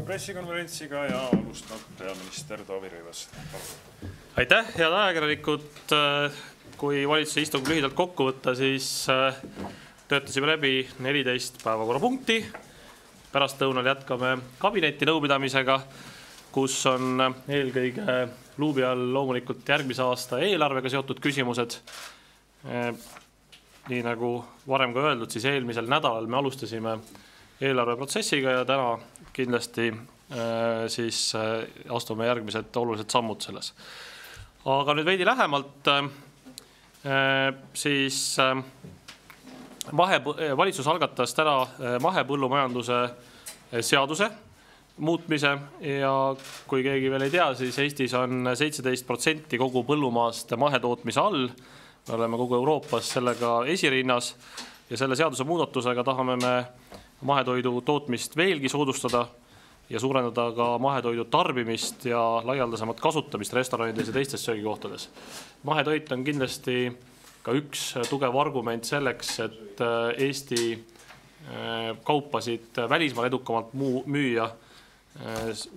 pressikonverentsiga ja alustab peaminister Taavi Rõivas. Aitäh, head ajakirjanikud. Kui valitsuse istung lühidalt kokku võtta, siis töötasime läbi 14 päevakorrapunkti. Pärastlõunal jätkame kabineti nõupidamisega, kus on eelkõige luubi all loomulikult järgmise aasta eelarvega seotud küsimused. Nii nagu varem ka öeldud, siis eelmisel nädalal me alustasime eelarveprotsessiga ja täna kindlasti siis astume järgmised olulised sammud selles. Aga nüüd veidi lähemalt, siis valitsus algatas täna mahepõllumajanduse seaduse muutmise ja kui keegi veel ei tea, siis Eestis on 17% kogu põllumaast mahetootmise all. Me oleme kogu Euroopas sellega esirinnas ja selle seaduse muudatusega tahame me mahetoidu tootmist veelgi soodustada ja suurendada ka mahetoidu tarbimist ja laialdasemat kasutamist restoranides ja teistes söögikohtades. Mahetoit on kindlasti ka üks tugev argument selleks, et Eesti kaupasid välismaal edukamalt müüa.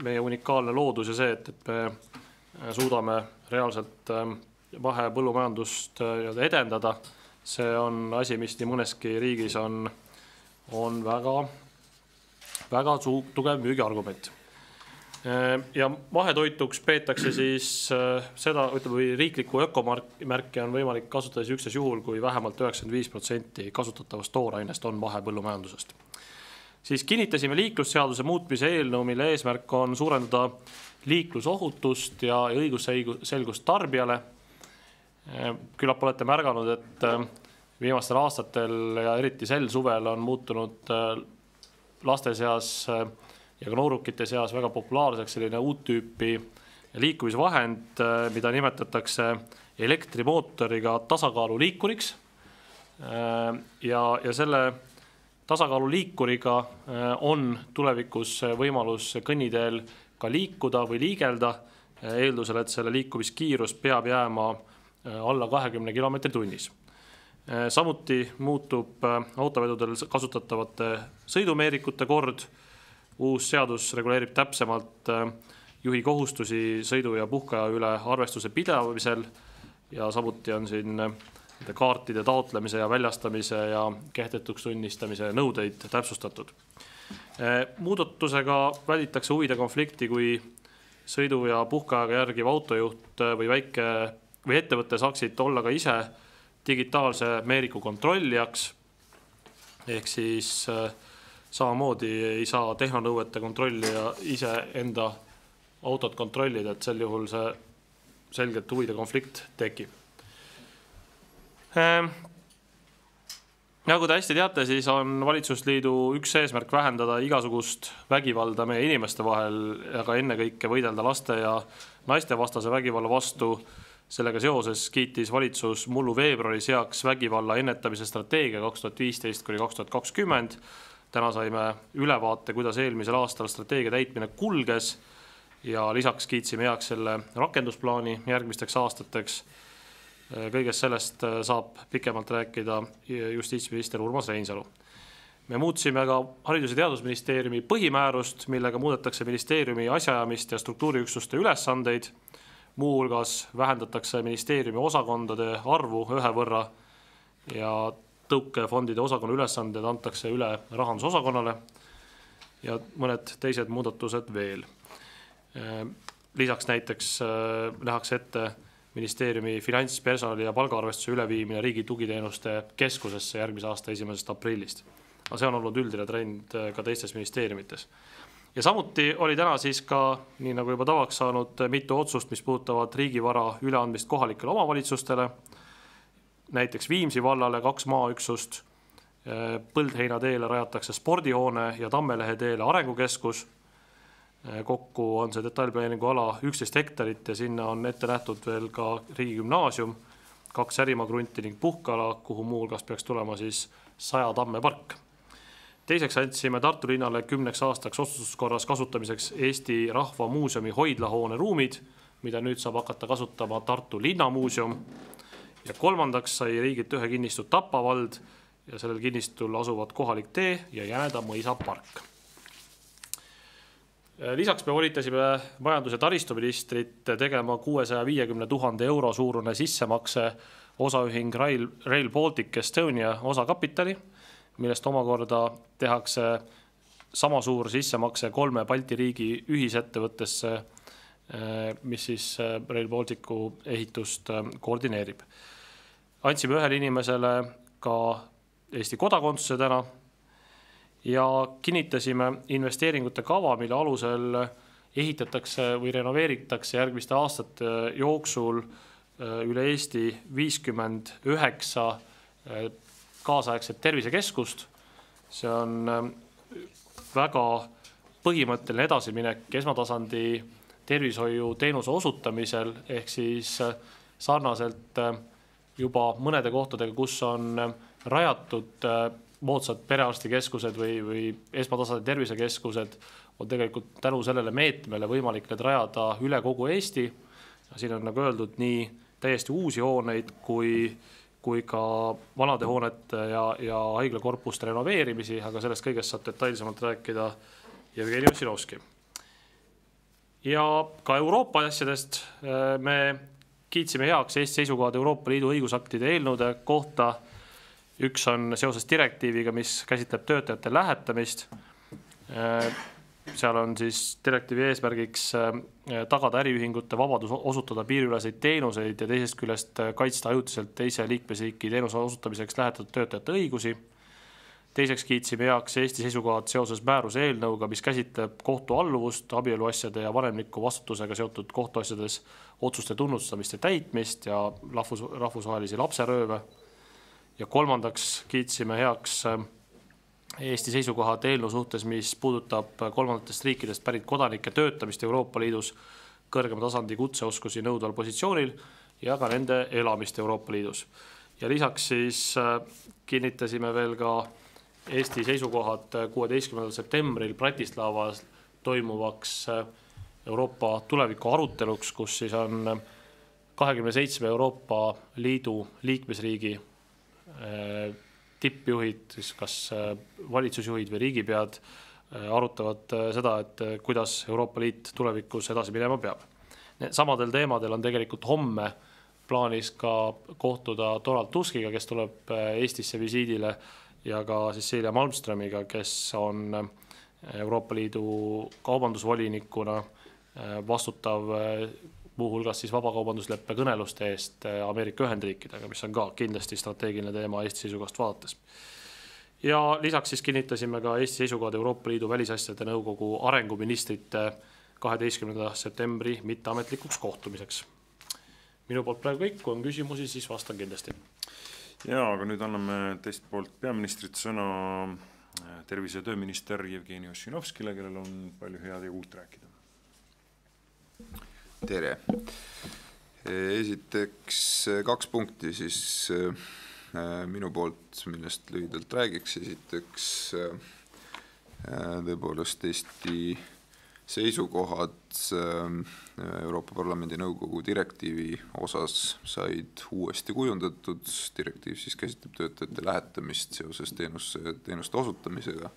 Meie unikaalne loodus ja see, et me suudame reaalselt mahepõllumajandust edendada, see on asi, mis nii mõneski riigis on väga tugev müügiargument. Ja mahetoituks peetakse siis seda, või riiklikku ökomärki on võimalik kasutada üksnes juhul, kui vähemalt 95% kasutatavast toorainest on mahepõllumajandusest. Siis kinnitasime liiklusseaduse muutmise eelnõu, mille eesmärk on suurendada liiklusohutust ja õigusselgust tarbijale. Küllap olete märganud, et viimastel aastatel ja eriti sel suvel on muutunud laste seas ja ka noorukite seas väga populaarseks selline uut tüüpi liikumisvahend, mida nimetatakse elektrimootoriga tasakaaluliikuriks. Ja selle tasakaaluliikuriga on tulevikus võimalus kõnniteel ka liikuda või liigelda, eeldusel, et selle liikumiskiirus peab jääma alla 20 kilomeetri tunnis. Samuti muutub autovedudel kasutatavate sõidumeerikute kord. Uus seadus reguleerib täpsemalt juhi kohustusi sõidu- ja puhkeaja üle arvestuse pidamisel ja samuti on siin kaartide taotlemise ja väljastamise ja kehtetuks tunnistamise nõudeid täpsustatud. Muudatusega välditakse huvide konflikti, kui sõidu- ja puhkeajaga järgiv autojuht või ettevõte saaksid olla ka ise digitaalse meeriku kontrollijaks, ehk siis samamoodi ei saa tehnonõuete kontrollija ise enda autot kontrollida, et sel juhul see selgelt huvide konflikt tekib. Nagu te hästi teate, siis on valitsusliidu üks eesmärk vähendada igasugust vägivalda meie inimeste vahel ja ka ennekõike võidelda laste ja naiste vastase vägivalla vastu. Sellega seoses kiitis valitsus mullu veebruaris heaks vägivalla ennetamise strateegia 2015–2020. Täna saime ülevaate, kuidas eelmisel aastal strateegia täitmine kulges ja lisaks kiitsime heaks selle rakendusplaani järgmisteks aastateks. Kõigest sellest saab pikemalt rääkida justiitsminister Urmas Reinsalu. Me muutsime ka Haridus- ja Teadusministeeriumi põhimäärust, millega muudetakse ministeeriumi asjaajamist ja struktuuriüksuste ülesandeid. Muuhulgas vähendatakse ministeeriumi osakondade arvu 1 võrra ja tõukefondide osakonna ülesanded antakse üle rahandusosakonnale ja mõned teised muudatused veel. Lisaks näiteks nähakse ette ministeeriumi finantspersonali ja palgaarvestuse üleviimine Riigi Tugiteenuste Keskusesse järgmise aasta 1. aprillist. Aga see on olnud üldine trend ka teistes ministeeriumites. Ja samuti oli täna siis ka, nii nagu juba tavaks saanud, mitu otsust, mis puudutavad riigivara üleandmist kohalikele omavalitsustele. Näiteks Viimsi vallale 2 maaüksust, Põldheinateele rajatakse spordihoone ja Tammelehe teele arengukeskus. Kokku on see detailplaneeringu ala 11 hektarit ja sinna on ette nähtud veel ka riigigümnaasium, 2 ärimagrunti ning puhkala, kuhu muuhulgas peaks tulema siis 100 tammepark. Teiseks andsime Tartu linnale 10 aastaks otsustuskorras kasutamiseks Eesti Rahva Muuseumi hoidlahoone ruumid, mida nüüd saab hakata kasutama Tartu linnamuuseum. Ja kolmandaks sai riigilt 1 kinnistud Tapavald ja sellel kinnistul asuvad kohalik tee ja Jäneda mõisa park. Lisaks me volitasime majandus- ja taristuministrit tegema 650 000 euro suurune sissemakse osaühing Rail Baltic Estonia osakapitali, millest omakorda tehakse sama suur sissemakse 3 Balti riigi ühisettevõttesse, mis siis Rail Balticu ehitust koordineerib. Andsime ühele inimesele ka Eesti kodakondsuse täna ja kinnitasime investeeringute kava, mille alusel ehitatakse või renoveeritakse järgmiste aastate jooksul üle Eesti 59 kaasaegset tervisekeskust. See on väga põhimõtteline edasiminek esmatasandi tervishoiu teenuse osutamisel, ehk siis sarnaselt juba mõnede kohtadega, kus on rajatud moodsad perearstikeskused või esmatasandi tervisekeskused, on tegelikult tänu sellele meetmele võimalik need rajada üle kogu Eesti. Siin on nagu öeldud nii täiesti uusi hooneid kui ka vanade hoonete ja haiglakorpuste renoveerimisi, aga sellest kõigest saab detailsemalt rääkida Jevgeni Ossinovski. Ja ka Euroopa asjadest me kiitsime heaks Eesti seisukohad Euroopa Liidu õigusaktide eelnõude kohta. Üks on seoses direktiiviga, mis käsitleb töötajate lähetamist. Seal on siis direktiivi eesmärgiks tagada äriühingute vabadus osutada piiriüleseid teenuseid ja teisest küljest kaitsta ajutiselt teise liikmesriiki teenuse osutamiseks lähetatud töötajate õigusi. Teiseks kiitsime heaks Eesti seisukohad seoses määruse eelnõuga, mis käsitleb kohtualluvust, abieluasjade ja vanemliku vastutusega seotud kohtuasjades otsuste tunnustamist ja täitmist ja rahvusvahelisi lapserööve. Ja kolmandaks kiitsime heaks Eesti seisukohad eelnõu suhtes, mis puudutab kolmandatest riikidest pärit kodanike töötamist Euroopa Liidus kõrgema tasandi kutseoskusi nõudval positsioonil ja ka nende elamist Euroopa Liidus. Ja lisaks siis kinnitasime veel ka Eesti seisukohad 16. septembril Bratislavas toimuvaks Euroopa tuleviku aruteluks, kus siis on 27 Euroopa Liidu liikmesriigi tippjuhid, siis kas valitsusjuhid või riigipead arutavad seda, et kuidas Euroopa Liit tulevikus edasi minema peab. Samadel teemadel on tegelikult homme plaanis ka kohtuda Donald Tuskiga, kes tuleb Eestisse visiidile, ja ka Cecilia Malmströmiga, kes on Euroopa Liidu kaubandusvolinikuna vastutav muuhulgas siis vabakaubandusleppe kõneluste eest Ameerika Ühendriikidega, mis on ka kindlasti strateegiline teema Eesti seisukohast vaadates. Ja lisaks siis kinnitasime ka Eesti seisukohad Euroopa Liidu välisasjade nõukogu arenguministrite 12. septembri mitteametlikuks kohtumiseks. Minu poolt praegu kõik, kui on küsimusi, siis vastan kindlasti. Ja, aga nüüd anname teist poolt peaministrit sõna tervise- ja tööminister Jevgeni Ossinovskile, kellel on palju head ja uut rääkida. Tere! Esiteks 2 punkti siis minu poolt, millest lühidalt räägiks. Esiteks tõepoolest Eesti seisukohad Euroopa Parlamendi nõukogu direktiivi osas said uuesti kujundatud. Direktiiv siis käsitleb töötajate lähetamist seoses teenuste osutamisega.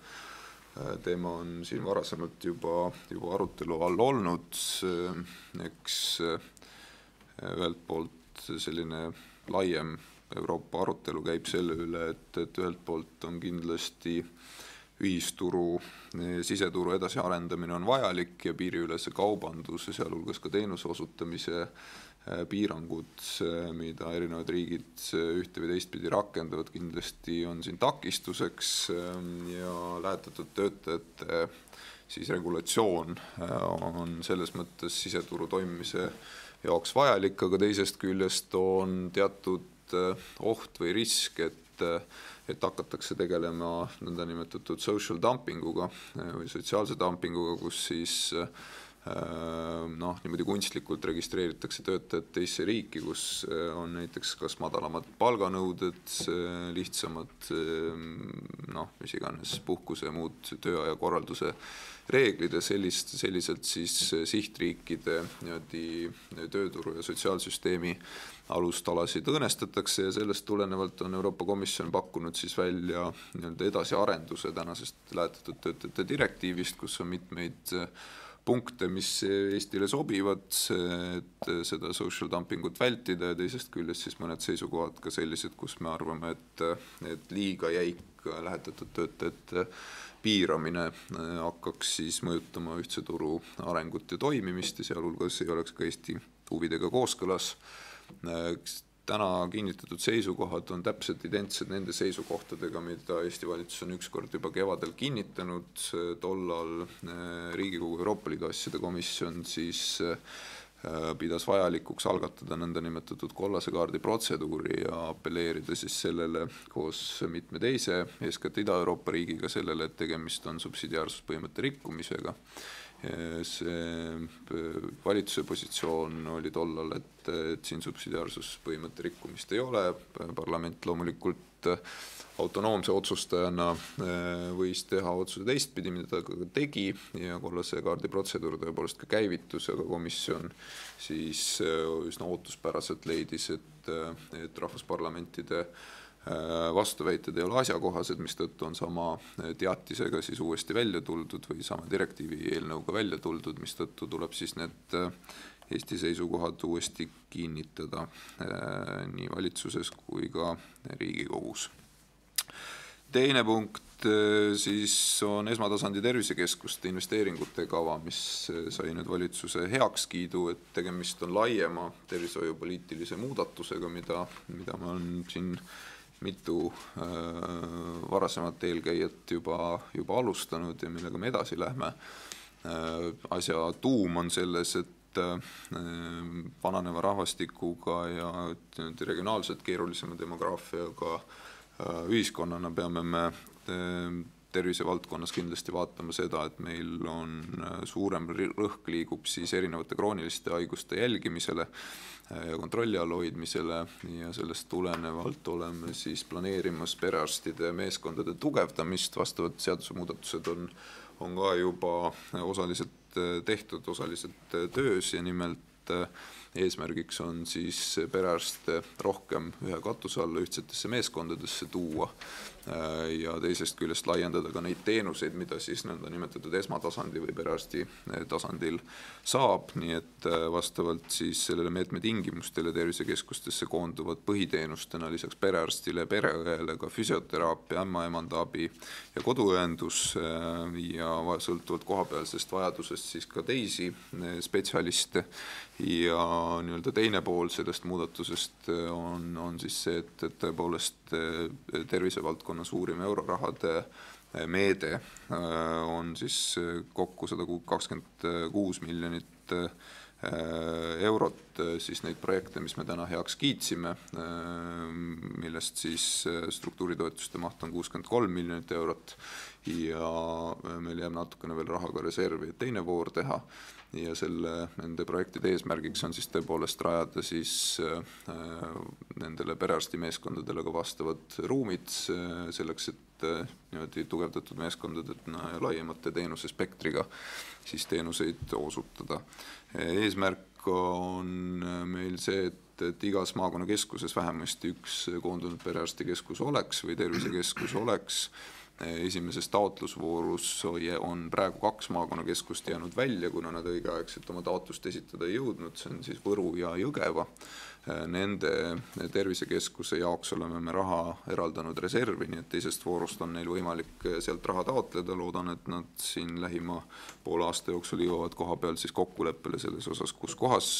Teema on siin varasemalt juba arutelu all olnud. Eks ühelt poolt selline laiem Euroopa arutelu käib selle üle, et ühelt poolt on kindlasti ühisturu, siseturu edasiarendamine on vajalik ja piiriülese kaubanduse, sealhulgas ka teenuse osutamise piirangud, mida erinevad riigid ühte või teistpidi rakendavad, kindlasti on siin takistuseks ja lähetatud töötajate siis regulatsioon on selles mõttes siseturu toimimise jaoks vajalik, aga teisest küljest on teatud oht või risk, et hakatakse tegelema nõndanimetatud social dumpinguga või sotsiaalse dumpinguga, kus siis niimoodi kunstlikult registreeritakse töötajad teisse riiki, kus on näiteks kas madalamad palganõuded, lihtsamad mis iganes puhkuse ja muud tööaja korralduse reeglid ja selliselt siis sihtriikide tööturu ja sotsiaalsüsteemi alustalasid õõnestatakse ja sellest tulenevalt on Euroopa Komisjon pakkunud siis välja edasiarenduse tänasest lähetatud töötajate direktiivist, kus on mitmeid punkte, mis Eestile sobivad, et seda social dumpingut vältida, ja teisest küljest siis mõned seisukohad ka sellised, kus me arvame, et liiga jäik lähetatud töötajate piiramine hakkaks siis mõjutama ühtse turu arengut ja toimimist ja sealhulgas ei oleks ka Eesti huvidega kooskõlas. Täna kinnitatud seisukohad on täpselt identsed nende seisukohtadega, mida Eesti valitsus on ükskord juba kevadel kinnitanud. Tollal Riigikogu Euroopa Liidu asjade komisjon siis pidas vajalikuks algatada nõndanimetatud kollase kaardi protseduuri ja apelleerida siis sellele koos mitme teise, eeskätt Ida-Euroopa riigiga sellele, et tegemist on subsidiaarsuspõhimõtte rikkumisega. See valitsuse positsioon oli tollal, et siin subsidiaarsuspõhimõtte rikkumist ei ole, parlament loomulikult autonoomse otsustajana võis teha otsuse teistpidi, mida ta ka tegi ja kollase kaardi protseduur tõepoolest ka käivitus, aga komisjon siis üsna ootuspäraselt leidis, et rahvusparlamentide vastuväited ei ole asjakohased, mistõttu on sama teatisega siis uuesti välja tuldud või sama direktiivi eelnõuga välja tuldud, mistõttu tuleb siis need Eesti seisukohad uuesti kinnitada nii valitsuses kui ka Riigikogus. Teine punkt siis on esmatasandi tervisekeskuste investeeringute kava, mis sai nüüd valitsuse heakskiidu, et tegemist on laiema tervishoiupoliitilise muudatusega, mida ma olen siin mitu varasemat eelkäijat juba alustanud ja millega me edasi lähme. Asja tuum on selles, et vananeva rahvastikuga ja regionaalselt keerulisema demograafiaga ühiskonnana peame me tervisevaldkonnas kindlasti vaatama seda, et meil on suurem rõhk liigub siis erinevate krooniliste haiguste jälgimisele ja kontrolli all hoidmisele ja sellest tulenevalt oleme siis planeerimas perearstide meeskondade tugevdamist, vastavad seadusemuudatused on ka juba osaliselt tehtud, osaliselt töös ja nimelt eesmärgiks on siis perearste rohkem ühe katuse alla ühtsetesse meeskondadesse tuua ja teisest küljest laiendada ka neid teenuseid, mida siis nõnda nimetatud esmatasandi või perearsti tasandil saab, nii et vastavalt siis sellele meetme tingimustele tervisekeskustesse koonduvad põhiteenustena lisaks perearstile ja pereõele ka füsioteraapia, ämmaemandaabi ja koduõendus ja sõltuvalt kohapealsest vajadusest siis ka teisi spetsialiste ja nii-öelda teine pool sellest muudatusest on siis see, et tõepoolest tervisevaldkonna suurim eurorahade meede on siis kokku 126 miljonit eurot siis neid projekte, mis me täna heaks kiitsime, millest siis struktuuritoetuste maht on 63 miljonit eurot ja meil jääb natukene veel raha ka reservi, et teine voor teha. Ja nende projektide eesmärgiks on siis tõepoolest rajada siis nendele perearstimeeskondadele ka vastavad ruumid selleks, et niimoodi tugevdatud meeskondadena ja laiemate teenusespektriga siis teenuseid osutada. Eesmärk on meil see, et igas maakonnakeskuses vähemasti üks koondunud perearstikeskus oleks või tervisekeskus oleks. Esimeses taotlusvoorus on praegu 2 maakonnakeskust jäänud välja, kuna nad õigeaegselt oma taotlust esitada ei jõudnud, see on siis Võru ja Jõgeva. Nende tervisekeskuse jaoks oleme me raha eraldanud reservi, nii et teisest voorust on neil võimalik sealt raha taotleda. Loodan, et nad siin lähima poole aasta jooksul jõuavad koha peal siis kokkuleppele selles osas, kus kohas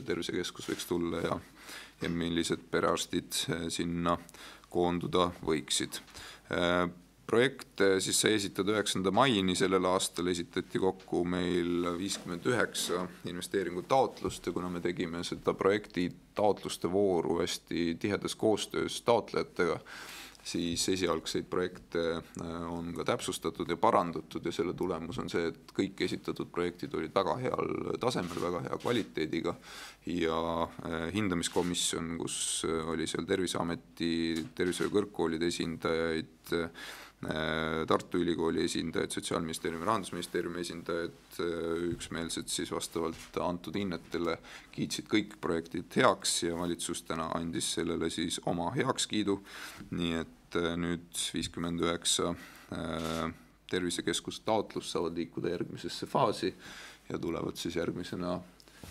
tervisekeskus võiks tulla ja millised perearstid sinna koonduda võiksid. Projekt siis sai esitada 9. maini sellel aastal, esitati kokku meil 59 investeeringutaotlust ja kuna me tegime seda projekti taotluste vooru hästi tihedas koostöös taotlejatega, siis esialgseid projekte on ka täpsustatud ja parandatud ja selle tulemus on see, et kõik esitatud projektid olid väga heal tasemel, väga hea kvaliteediga ja hindamiskomisjon, kus oli seal Terviseameti, tervishoiukõrgkoolide esindajaid, Tartu Ülikooli esindajad, Sotsiaalministeeriumi, Rahandusministeeriumi esindajad üksmeelselt siis vastavalt antud hinnetele kiitsid kõik projektid heaks ja valitsus täna andis sellele siis oma heakskiidu, nii et nüüd 59 tervisekeskuse taotlus saavad liikuda järgmisesse faasi ja tulevad siis järgmisena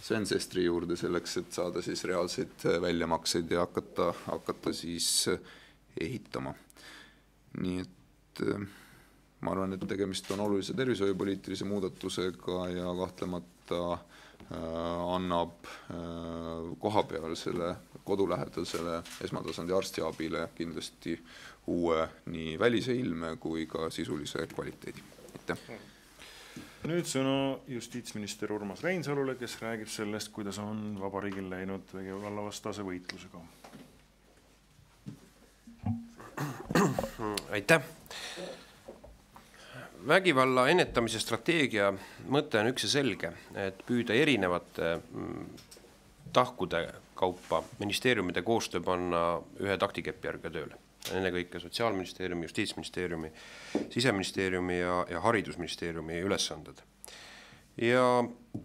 Sven Sestri juurde selleks, et saada siis reaalseid väljamakseid ja hakata siis ehitama. Nii et ma arvan, et tegemist on olulise tervishoiupoliitilise muudatusega ja kahtlemata annab kohapealsele kodulähedasele esmatasandi arstiabile kindlasti uue nii välise ilme kui ka sisulise kvaliteedi. Aitäh! Nüüd sõna justiitsminister Urmas Reinsalule, kes räägib sellest, kuidas on vabariigil läinud vägivallavastase võitlusega. Aitäh! Vägivalla ennetamise strateegia mõte on üks ja selge, et püüda erinevate tahkude kaupa ministeeriumide koostöö panna ühe taktikepi järgi tööle. Ennekõike Sotsiaalministeeriumi, Justiitsministeeriumi, Siseministeeriumi ja Haridusministeeriumi ülesanded. Ja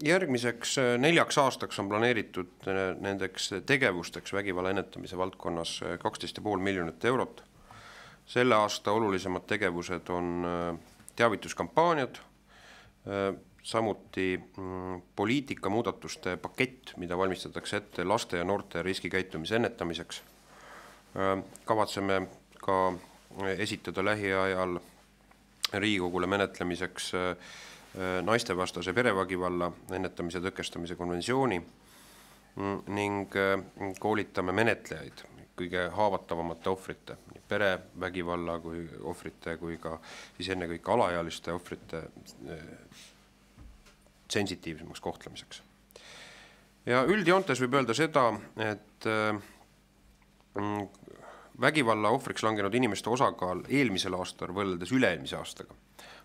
järgmiseks 4 aastaks on planeeritud nendeks tegevusteks vägivalla ennetamise valdkonnas 12,5 miljonit eurot. Selle aasta olulisemad tegevused on teavituskampaaniad, samuti poliitikamuudatuste pakett, mida valmistatakse ette laste ja noorte riskikäitumise ennetamiseks. Kavatseme ka esitada lähiajal Riigikogule menetlemiseks naistevastase perevägivalla ennetamise tõkestamise konventsiooni ning koolitame menetlejaid kõige haavatavamate ohvrite, nii perevägivalla kui ohvrite kui ka siis ennekõike alaealiste ohvrite sensitiivsemaks kohtlemiseks. Ja üldjoontes võib öelda seda, et vägivalla ohvriks langenud inimeste osakaal eelmisel aastal võrreldes üle-eelmise aastaga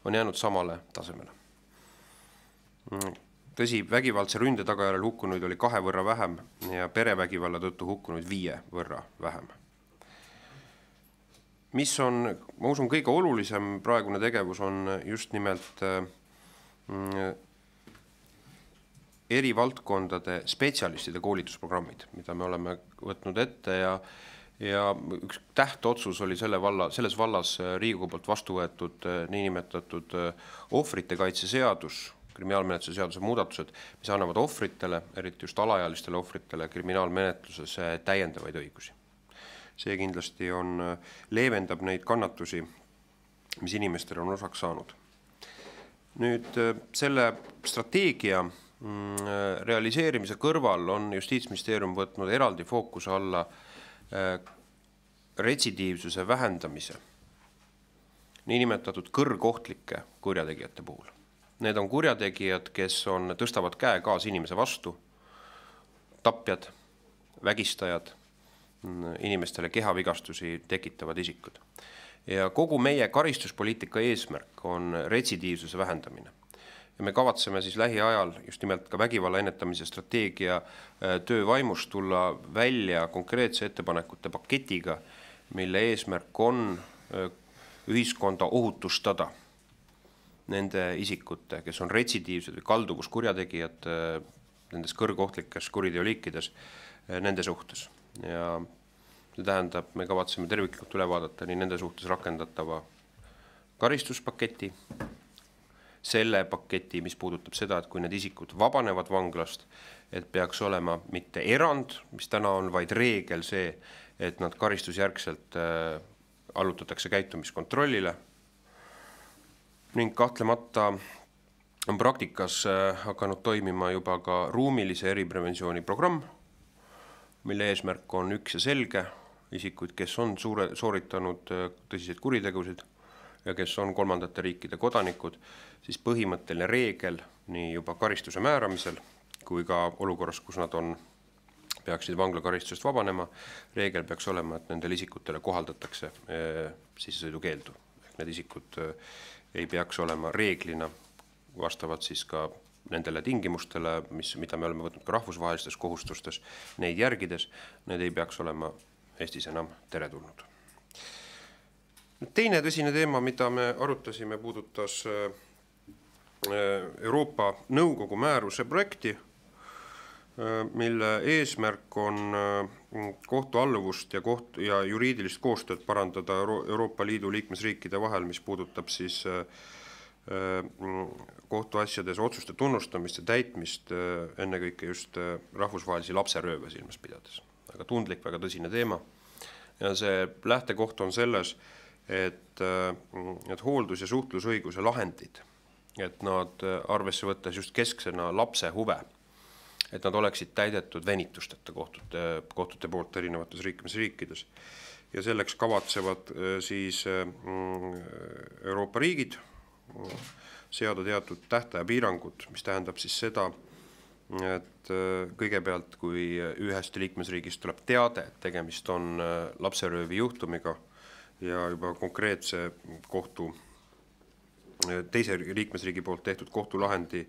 on jäänud samale tasemele. Tõsi, vägivaldse ründe tagajärjel hukkunuid oli 2 võrra vähem ja perevägivalla tõttu hukkunuid 5 võrra vähem. Mis on, ma usun, kõige olulisem praegune tegevus on just nimelt eri valdkondade spetsialistide koolitusprogrammid, mida me oleme võtnud ette ja üks tähtotsus oli selles vallas Riigikogu poolt vastu võetud niinimetatud ohvrite kaitse seadus, kriminaalmenetluse seaduse muudatused, mis annavad ohvritele, eriti just alaealistele ohvritele kriminaalmenetluses täiendavaid õigusi. See kindlasti leevendab neid kannatusi, mis inimestele on osaks saanud. Nüüd selle strateegia realiseerimise kõrval on Justiitsministeerium võtnud eraldi fookuse alla retsidiivsuse vähendamise niinimetatud kõrgohtlike kurjategijate puhul. Need on kurjategijad, kes tõstavad käe kaasinimese vastu, tapjad, vägistajad, inimestele kehavigastusi tekitavad isikud. Ja kogu meie karistuspoliitika eesmärk on retsidiivsuse vähendamine. Ja me kavatseme siis lähiajal just nimelt ka vägivalla ennetamise strateegia töö vaimus tulla välja konkreetse ettepanekute paketiga, mille eesmärk on ühiskonda ohutustada nende isikute, kes on retsidiivsed või kalduvuskurjategijad nendes kõrgohtlikes kuriteoliikides nende suhtes. Ja see tähendab, me kavatseme terviklikult üle vaadata nii nende suhtes rakendatava karistuspaketi, selle paketi, mis puudutab seda, et kui need isikud vabanevad vanglast, et peaks olema mitte erand, mis täna on, vaid reegel see, et nad karistusjärgselt allutatakse käitumiskontrollile. Ning kahtlemata on praktikas hakanud toimima juba ka ruumilise eripreventsiooni programm, mille eesmärk on üks ja selge, isikuid, kes on sooritanud tõsiseid kuritegusid ja kes on kolmandate riikide kodanikud, siis põhimõtteline reegel nii juba karistuse määramisel kui ka olukorras, kus nad peaksid vanglakaristusest vabanema, reegel peaks olema, et nendele isikutele kohaldatakse sissesõidukeeldu. Need isikud ei peaks olema reeglina vastavad siis ka nendele tingimustele, mida me oleme võtnud ka rahvusvahelistes kohustustes, neid järgides, need ei peaks olema Eestis enam teretulnud. Teine tõsine teema, mida me arutasime, puudutas Euroopa Nõukogu määruse projekti, mille eesmärk on kohtualluvust ja juriidilist koostööd parandada Euroopa Liidu liikmesriikide vahel, mis puudutab siis kohtuasjades otsuste tunnustamist ja täitmist ennekõike just rahvusvahelisi lapserööve silmas pidades. Väga tundlik, väga tõsine teema. Ja see lähtekoht on selles, et hooldus- ja suhtlusõiguse lahendid, et nad arvesse võttes just kesksena lapse huve, et nad oleksid täidetud venitusteta kohtute poolt erinevates riikides. Ja selleks kavatsevad siis Euroopa riigid seada teatud tähtajapiirangud, mis tähendab siis seda, et kõigepealt, kui ühest liikmesriigist tuleb teade, et tegemist on lapseröövi juhtumiga ja juba konkreetse teise liikmesriigi poolt tehtud kohtulahendi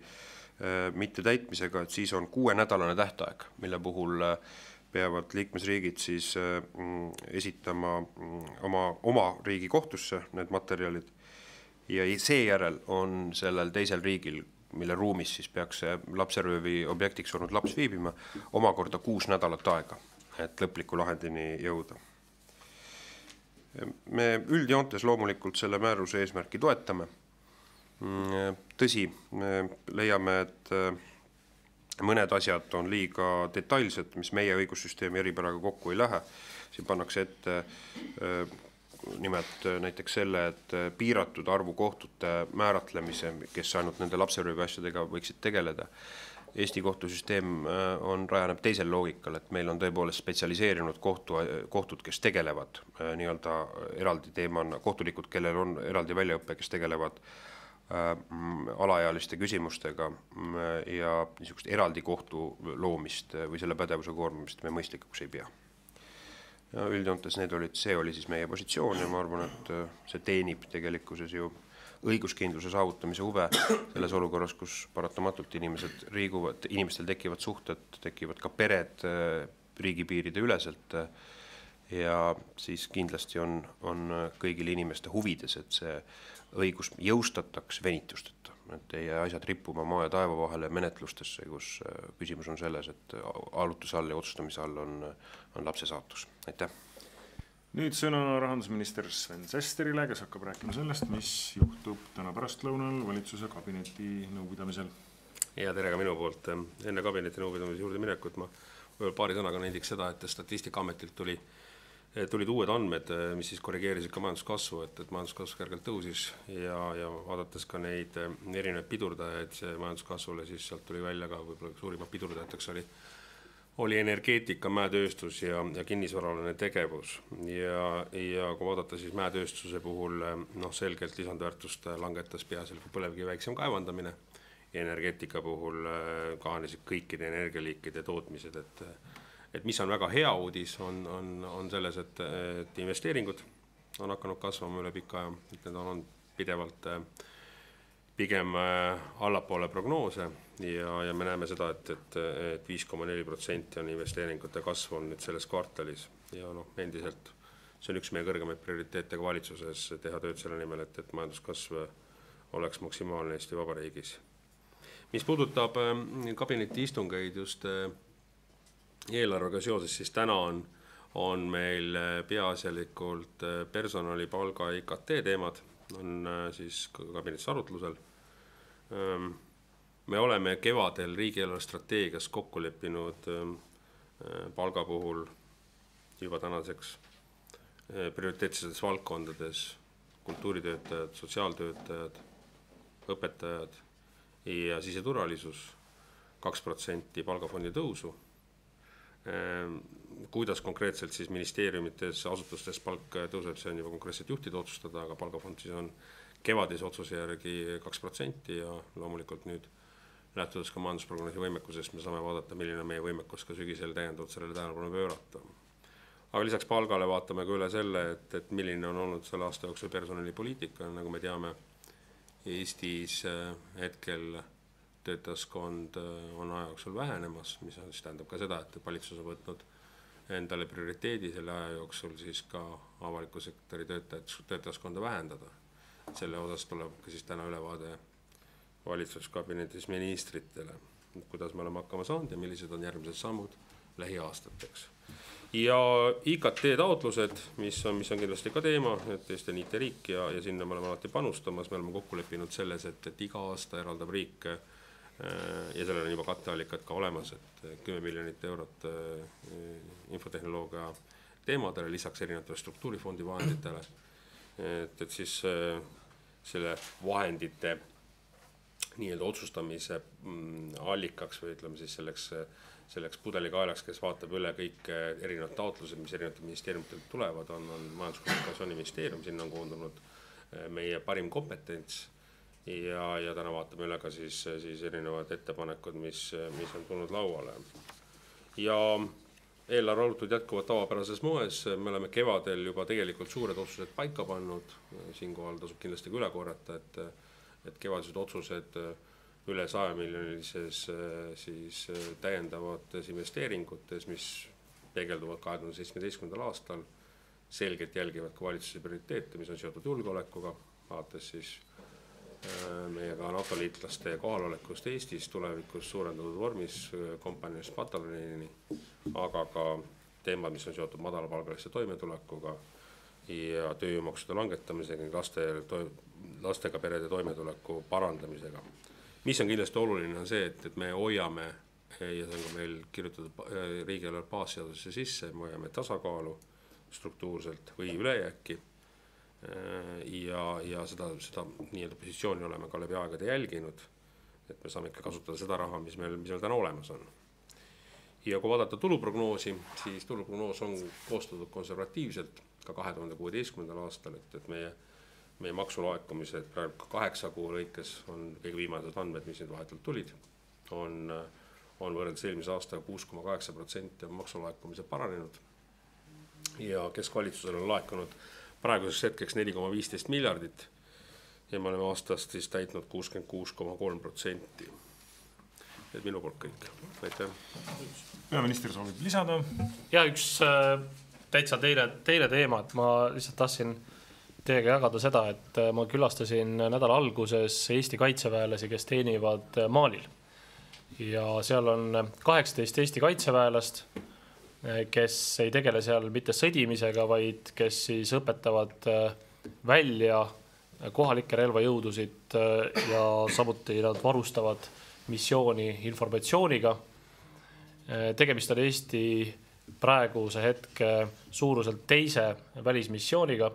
mitte täitmisega, et siis on 6-nädalane tähtaeg, mille puhul peavad liikmesriigid siis esitama oma riigi kohtusse need materjalid ja seejärel on sellel teisel riigil, mille ruumis siis peaks see lapseröövi objektiks olnud laps viibima, omakorda 6 nädalat aega, et lõpliku lahendini jõuda. Me üldjoontes loomulikult selle määruse eesmärki toetame. Tõsi, me leiame, et mõned asjad on liiga detailsed, mis meie õigussüsteemi eripäraga kokku ei lähe. Siin pannakse ette nimelt näiteks selle, et piiratud arvu kohtute määratlemise, kes ainult nende lapseröövi asjadega võiksid tegeleda. Eesti kohtusüsteem rajaneb teisel loogikal, et meil on tõepoolest spetsialiseerinud kohtud, kes tegelevad nii-öelda eraldi teemana, kohtulikud, kellel on eraldi väljaõppe, kes tegelevad alaealiste küsimustega ja niisugust eraldi kohtu loomist või selle pädevuse koormamist me mõistlikuks ei pea. Ja üldjoontes see oli siis meie positsioon ja ma arvan, et see teenib tegelikkuses ju õiguskindluse saavutamise huve selles olukorras, kus paratamatult inimestel tekivad suhted, tekivad ka pered riigipiiride üleselt ja siis kindlasti on kõigil inimeste huvides, et see õigus jõustataks venitusteta, et ei jää asjad rippuma maa ja taeva vahele menetlustesse, kus küsimus on selles, et arutluse all ja otsustamise all on lapse saatus. Aitäh! Nüüd sõna rahandusminister Sven Sesterile, kes hakkab rääkima sellest, mis juhtub täna pärastlõunal valitsuse kabineti nõupidamisel. Ja tere ka minu poolt. Enne kabineti nõupidamise juurde minekut ma paari sõnaga näidiks seda, et Statistikaametilt tulid uued andmed, mis siis korrigeerisid ka majanduskasvu, et majanduskasv kergelt tõusis ja vaadates ka neid erinevaid pidurdajaid see majanduskasvule, siis sealt tuli välja ka võib-olla suurimad pidurdajateks oli energeetika, mäetööstus ja kinnisvaralane tegevus ja kui vaadata siis mäetööstuse puhul selgelt lisandväärtust langetas peaasjalikult põlevkivi väiksem kaevandamine ja energeetika puhul kahanesid kõikide energialiikide tootmised, et mis on väga hea uudis on selles, et investeeringud on hakanud kasvama üle pika aja, et need on pidevalt pigem allapoole prognoose ja me näeme seda, et 5,4% on investeeringute kasv on nüüd selles kvartalis ja endiselt see on üks meie kõrgemaid prioriteete ka valitsuses teha tööd selle nimel, et majanduskasv oleks maksimaalne Eesti Vabariigis. Mis puudutab kabineti istungeid just eelarvega seoses, siis täna on meil peaasjalikult personalipalga IKT teemad on siis kabinetis arutlusel. Me oleme kevadel riigieelarve strateegias kokku leppinud palga puhul juba tänaseks prioriteetsetes valdkondades kultuuritöötajad, sotsiaaltöötajad, õpetajad ja siseturvalisus 2% palgafondi tõusu. Kuidas konkreetselt siis ministeeriumites, asutustes palk tõuseb, see on juba konkreetselt juhtide otsustada, aga palgafond siis on kevadise otsuse järgi 2% ja loomulikult nüüd lähtudes ka majandusprognoosi võimekusest me saame vaadata, milline meie võimekus ka sügisel täiendavalt sellele tähelepanu pöörata. Aga lisaks palgale vaatame ka üle selle, et milline on olnud selle aasta jooksul personalipoliitika, nagu me teame, Eestis hetkel töötajaskond on aja jooksul vähenemas, mis siis tähendab ka seda, et valitsus on võtnud endale prioriteedi selle aja jooksul siis ka avaliku sektori töötajaskonda vähendada. Selle osas tuleb ka siis täna ülevaade valitsuskabinetis ministritele, kuidas me oleme hakkama saanud ja millised on järgmised sammud lähiaastateks. Ja IKT taotlused, mis on kindlasti ka teema, et Eesti on IT-riik ja sinna me oleme alati panustamas, me oleme kokku leppinud selles, et iga aasta eraldab riik ja sellel on juba katteallikad ka olemas, et 10 miljonit eurot infotehnoloogia teemadele, lisaks erinevatele struktuurifondi vahenditele, et siis selle vahendite nii-öelda otsustamise allikaks või ütleme siis selleks pudelikaelaks, kes vaatab üle kõik erinevad taotlused, mis erinevad ministeeriumitelt tulevad, on Majandus-Kommunikatsiooniministeerium, sinna on koondunud meie parim kompetents ja täna vaatame üle ka siis erinevad ettepanekud, mis on tulnud lauale. Ja eelarve arutud jätkuvad tavapärases moes, me oleme kevadel juba tegelikult suured otsused paika pannud, siinkohal tasub kindlasti üle korrata, et kevadised otsused üle 100 miljonilises siis täiendavates investeeringutes, mis peegelduvad 2017. aastal, selgelt jälgivad ka valitsuse prioriteete, mis on seotud julgeolekuga, vaadates siis meiega NATO-liitlaste kohalolekust Eestis tulevikus suurendatud vormis kompanjonist pataljonini, aga ka teemad, mis on seotud madalapalgaliste toimetulekuga ja tööjõumaksude langetamisega ning lastega perede toimetuleku parandamisega. Mis on kindlasti oluline on see, et me hoiame, ja see on ka meil kirjutatud riigieelarve baasseadusesse sisse, me hoiame tasakaalu struktuurselt või ülejääki ja seda nii-öelda positsiooni oleme ka läbi aegade jälginud, et me saame ikka kasutada seda raha, mis meil täna olemas on. Ja kui vaadata tuluprognoosi, siis tuluprognoos on koostatud konservatiivselt ka 2016. aastal, et meie maksulaekumised praegu 8 kuu lõikes on kõige viimased andmed, mis nüüd vahetult tulid, on võrreldes eelmise aastaga 6,8% on maksulaekumise paranenud ja keskvalitsusel on laekunud praeguseks hetkeks 4,15 miljardit ja me oleme aastast siis täitnud 66,3%. Et minu poolt kõik. Aitäh. Peaminister soovib lisada. Ja üks täitsa teine teema, et ma lihtsalt tahtsin teiega jagada seda, et ma külastasin nädala alguses Eesti kaitseväelasi, kes teenivad Malil. Ja seal on 18 Eesti kaitseväelast, kes ei tegele seal mitte sõdimisega, vaid kes siis õpetavad välja kohalikke relvajõudusid ja samuti nad varustavad missiooni informatsiooniga. Tegemist on Eesti praeguse hetke suuruselt teise välismissiooniga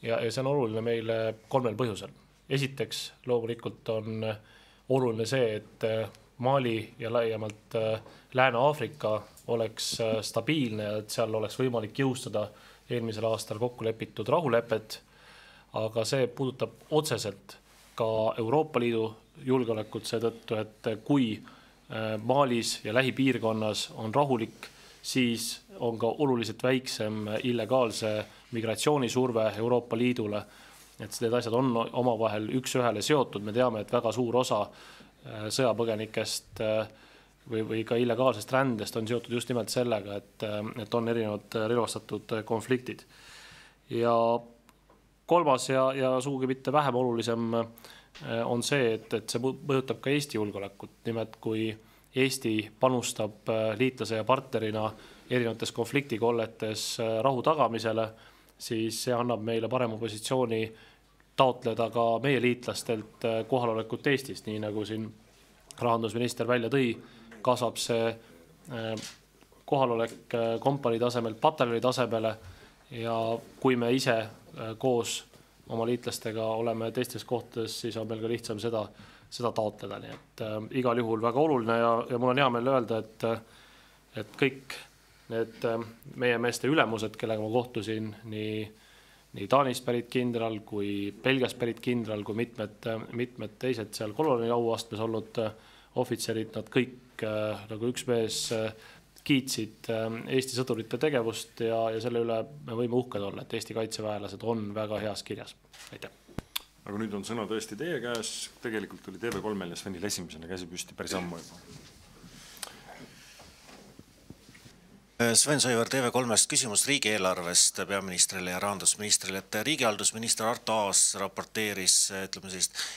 ja see on oluline meile 3 põhjusel. Esiteks loomulikult on oluline see, et Mali ja laiemalt Lääne-Aafrika oleks stabiilne ja et seal oleks võimalik jõustada eelmisel aastal kokku lepitud rahulepet, aga see puudutab otseselt ka Euroopa Liidu julgeolekut seetõttu, et kui Malis ja lähipiirkonnas on rahulik, siis on ka oluliselt väiksem illegaalse migratsioonisurve Euroopa Liidule. Et need asjad on omavahel üks ühele seotud. Me teame, et väga suur osa sõjapõgenikest või ka illegaalsest rändest on seotud just nimelt sellega, et on erinevad relvastatud konfliktid. Ja kolmas ja sugugi mitte vähem olulisem on see, et see mõjutab ka Eesti julgeolekut. Nimelt kui Eesti panustab liitlase ja partnerina erinevates konfliktikolletes rahu tagamisele, siis see annab meile parema positsiooni taotleda ka meie liitlastelt kohalolekut Eestis, nii nagu siin rahandusminister välja tõi, kasvab see kohalolek kompanii tasemelt pataljoni tasemele ja kui me ise koos oma liitlastega oleme teistes kohtades, siis on meil ka lihtsam seda taotleda. Nii et igal juhul väga oluline ja mul on hea meel öelda, et kõik need meie meeste ülemused, kellega ma kohtusin, nii Taanist pärit kindral kui Belgiast pärit kindral kui mitmed teised seal koloni auastmes olnud ohvitserid, nad kõik nagu üks mees kiitsid Eesti sõdurite tegevust ja selle üle me võime uhked olla, et Eesti kaitseväelased on väga heas kirjas. Aitäh! Aga nüüd on sõna tõesti teie käes. Tegelikult oli TV3 ja Svenil esimesena käsi püsti päris ammu juba. Sven Sõivar TV3-st küsimus riigieelarvest peaministrile ja rahandusministrile, et riigihaldusminister Arto Aas raporteeris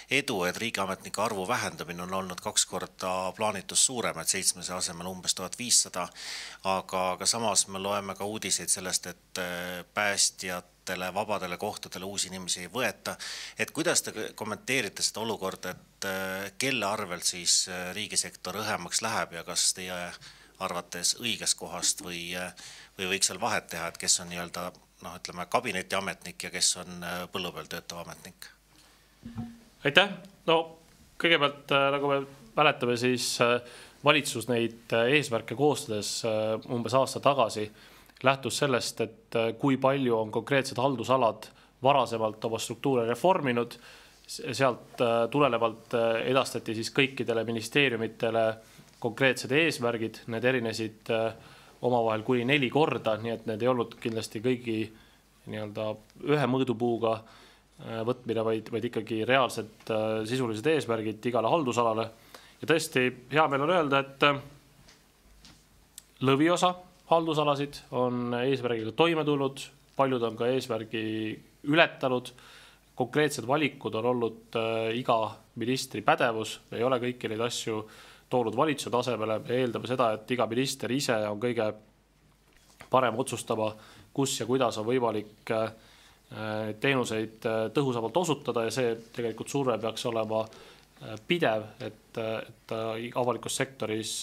edu, et riigiametnike arvu vähendamine on olnud 2 korda plaanitust suurem, et 700 asemel umbes 1500, aga samas me loeme ka uudiseid sellest, et päästjatele, vabadele kohtadele uusi inimesi ei võeta. Et kuidas te kommenteerite seda olukorda, et kelle arvelt siis riigisektor õhemaks läheb ja kas teie arvates õiges kohast või võiks seal vahet teha, et kes on kabinetiametnik ja kes on põllu peal töötav ametnik? Aitäh! No kõigepealt, nagu me mäletame, siis valitsus neid eesmärke koostades umbes aasta tagasi lähtus sellest, et kui palju on konkreetsed haldusalad varasemalt oma struktuure reforminud, sealt tulenevalt edastati siis kõikidele ministeeriumitele konkreetsed eesmärgid, need erinesid omavahel kuni 4 korda, nii et need ei olnud kindlasti kõigi ühe mõõdupuuga võtmine, vaid ikkagi reaalsed sisulised eesmärgid igale haldusalale. Ja tõesti hea meil on öelda, et lõviosa haldusalasid on eesmärgiga toime tulnud, paljud on ka eesmärgi ületanud, konkreetsed valikud on olnud iga ministri pädevus, ei ole kõiki neid asju toonud valitsuse tasemele, me eeldame seda, et iga minister ise on kõige parem otsustama, kus ja kuidas on võimalik teenuseid tõhusamalt osutada ja see tegelikult surve peaks olema pidev, et avalikus sektoris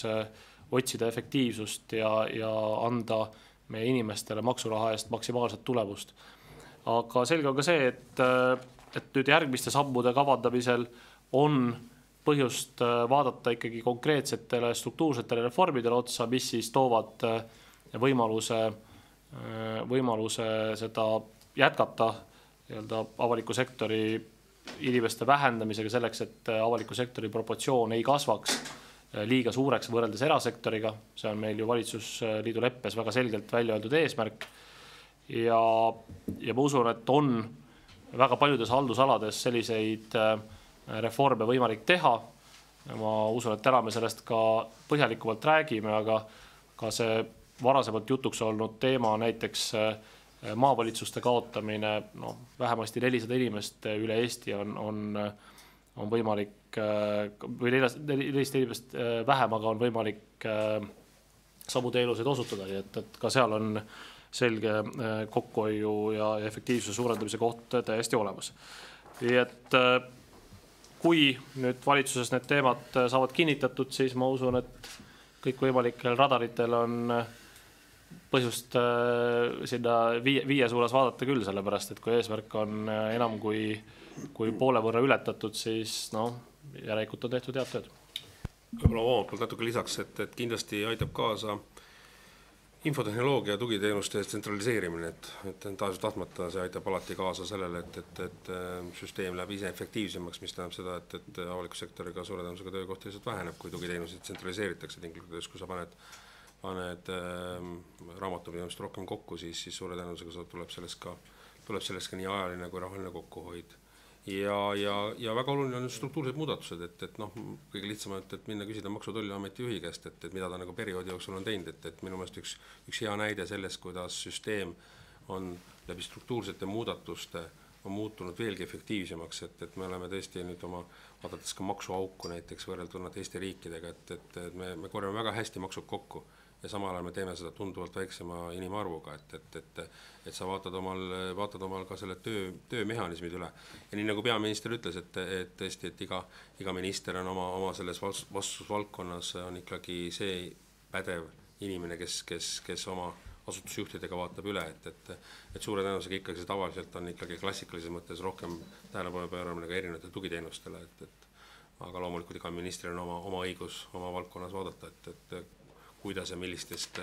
otsida efektiivsust ja anda meie inimestele maksuraha eest maksimaalset tulemust. Aga selge on ka see, et nüüd järgmiste sammude kavandamisel on põhjust vaadata ikkagi konkreetsetele struktuursetele reformidele otsa, mis siis toovad võimaluse seda jätkata avaliku sektori inimeste vähendamisega selleks, et avaliku sektori proportsioon ei kasvaks liiga suureks võrreldes erasektoriga. See on meil ju valitsusliidu leppes väga selgelt välja öeldud eesmärk. Ja ma usun, et on väga paljudes haldusalades selliseid reforme võimalik teha. Ma usun, et täna me sellest ka põhjalikumalt räägime, aga ka see varasemalt jutuks olnud teema, näiteks maavalitsuste kaotamine, vähemasti 400 inimest üle Eesti on võimalik, või 400 inimest vähem, aga on võimalik samu teenuseid osutada, et ka seal on selge kokkuhoiu ja efektiivsuse suurendamise koht täiesti olemas. Nii et kui nüüd valitsuses need teemad saavad kinnitatud, siis ma usun, et kõikvõimalikel radaritel on põhjust sinna 5 suunas vaadata küll, sellepärast, et kui eesmärk on enam kui poole võrra ületatud, siis järelikult on tehtud head tööd. Võib-olla omalt poolt natuke lisaks, et kindlasti aitab kaasa infotehnoloogia tugiteenuste tsentraliseerimine, et tahtmata see aitab alati kaasa sellele, et süsteem läheb ise efektiivsemaks, mis tähendab seda, et avaliku sektoriga suure tõenäosusega töökohti lihtsalt väheneb, kui tugiteenuseid tsentraliseeritakse tinglikult, kui sa paned raamatupidamist rohkem kokku, siis suure tõenäosusega tuleb sellest ka nii ajaline kui rahaline kokkuhoid. Ja väga oluline on struktuursed muudatused, et kõige lihtsam, et minna küsida Maksu- ja Tolliameti juhi käest, et mida ta perioodi jooksul on teinud, et minu meelest üks hea näide sellest, kuidas süsteem on läbi struktuursete muudatuste on muutunud veelgi efektiivsemaks, et me oleme tõesti nüüd vaadates ka maksuauku näiteks võrrelduna teiste riikidega, et me korjame väga hästi maksud kokku ja samal ajal me teeme seda tunduvalt väiksema inimarvuga, et sa vaatad omal ka selle töömehhanismid üle. Ja nii nagu peaminister ütles, et tõesti, et iga minister on oma selles vastutusvaldkonnas on ikkagi see pädev inimene, kes oma asutusjuhtidega vaatab üle, et suure tõenäosusega ikkagi see tavaliselt on ikkagi klassikalises mõttes rohkem tähelepanu pööramine ka erinevate tugiteenustele, aga loomulikult iga ministril on oma õigus oma valdkonnas vaadata, et kuidas ja millistest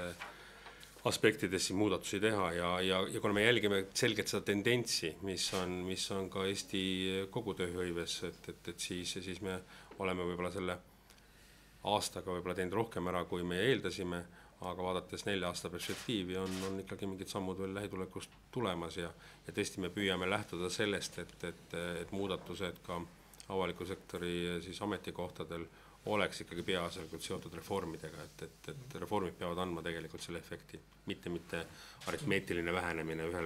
aspektidest siin muudatusi teha ja kuna me jälgime selgelt seda tendentsi, mis on ka Eesti kogu tööhõives, et siis me oleme võib-olla selle aastaga võib-olla teinud rohkem ära, kui me eeldasime, aga vaadates 4 aasta perspektiivi on ikkagi mingid sammud veel lähitulekust tulemas ja tõesti me püüame lähtuda sellest, et muudatused ka avaliku sektori siis ametikohtadel oleks ikkagi peaasjalikult seotud reformidega, et reformid peavad andma tegelikult selle efekti, mitte aritmeetiline vähenemine ühes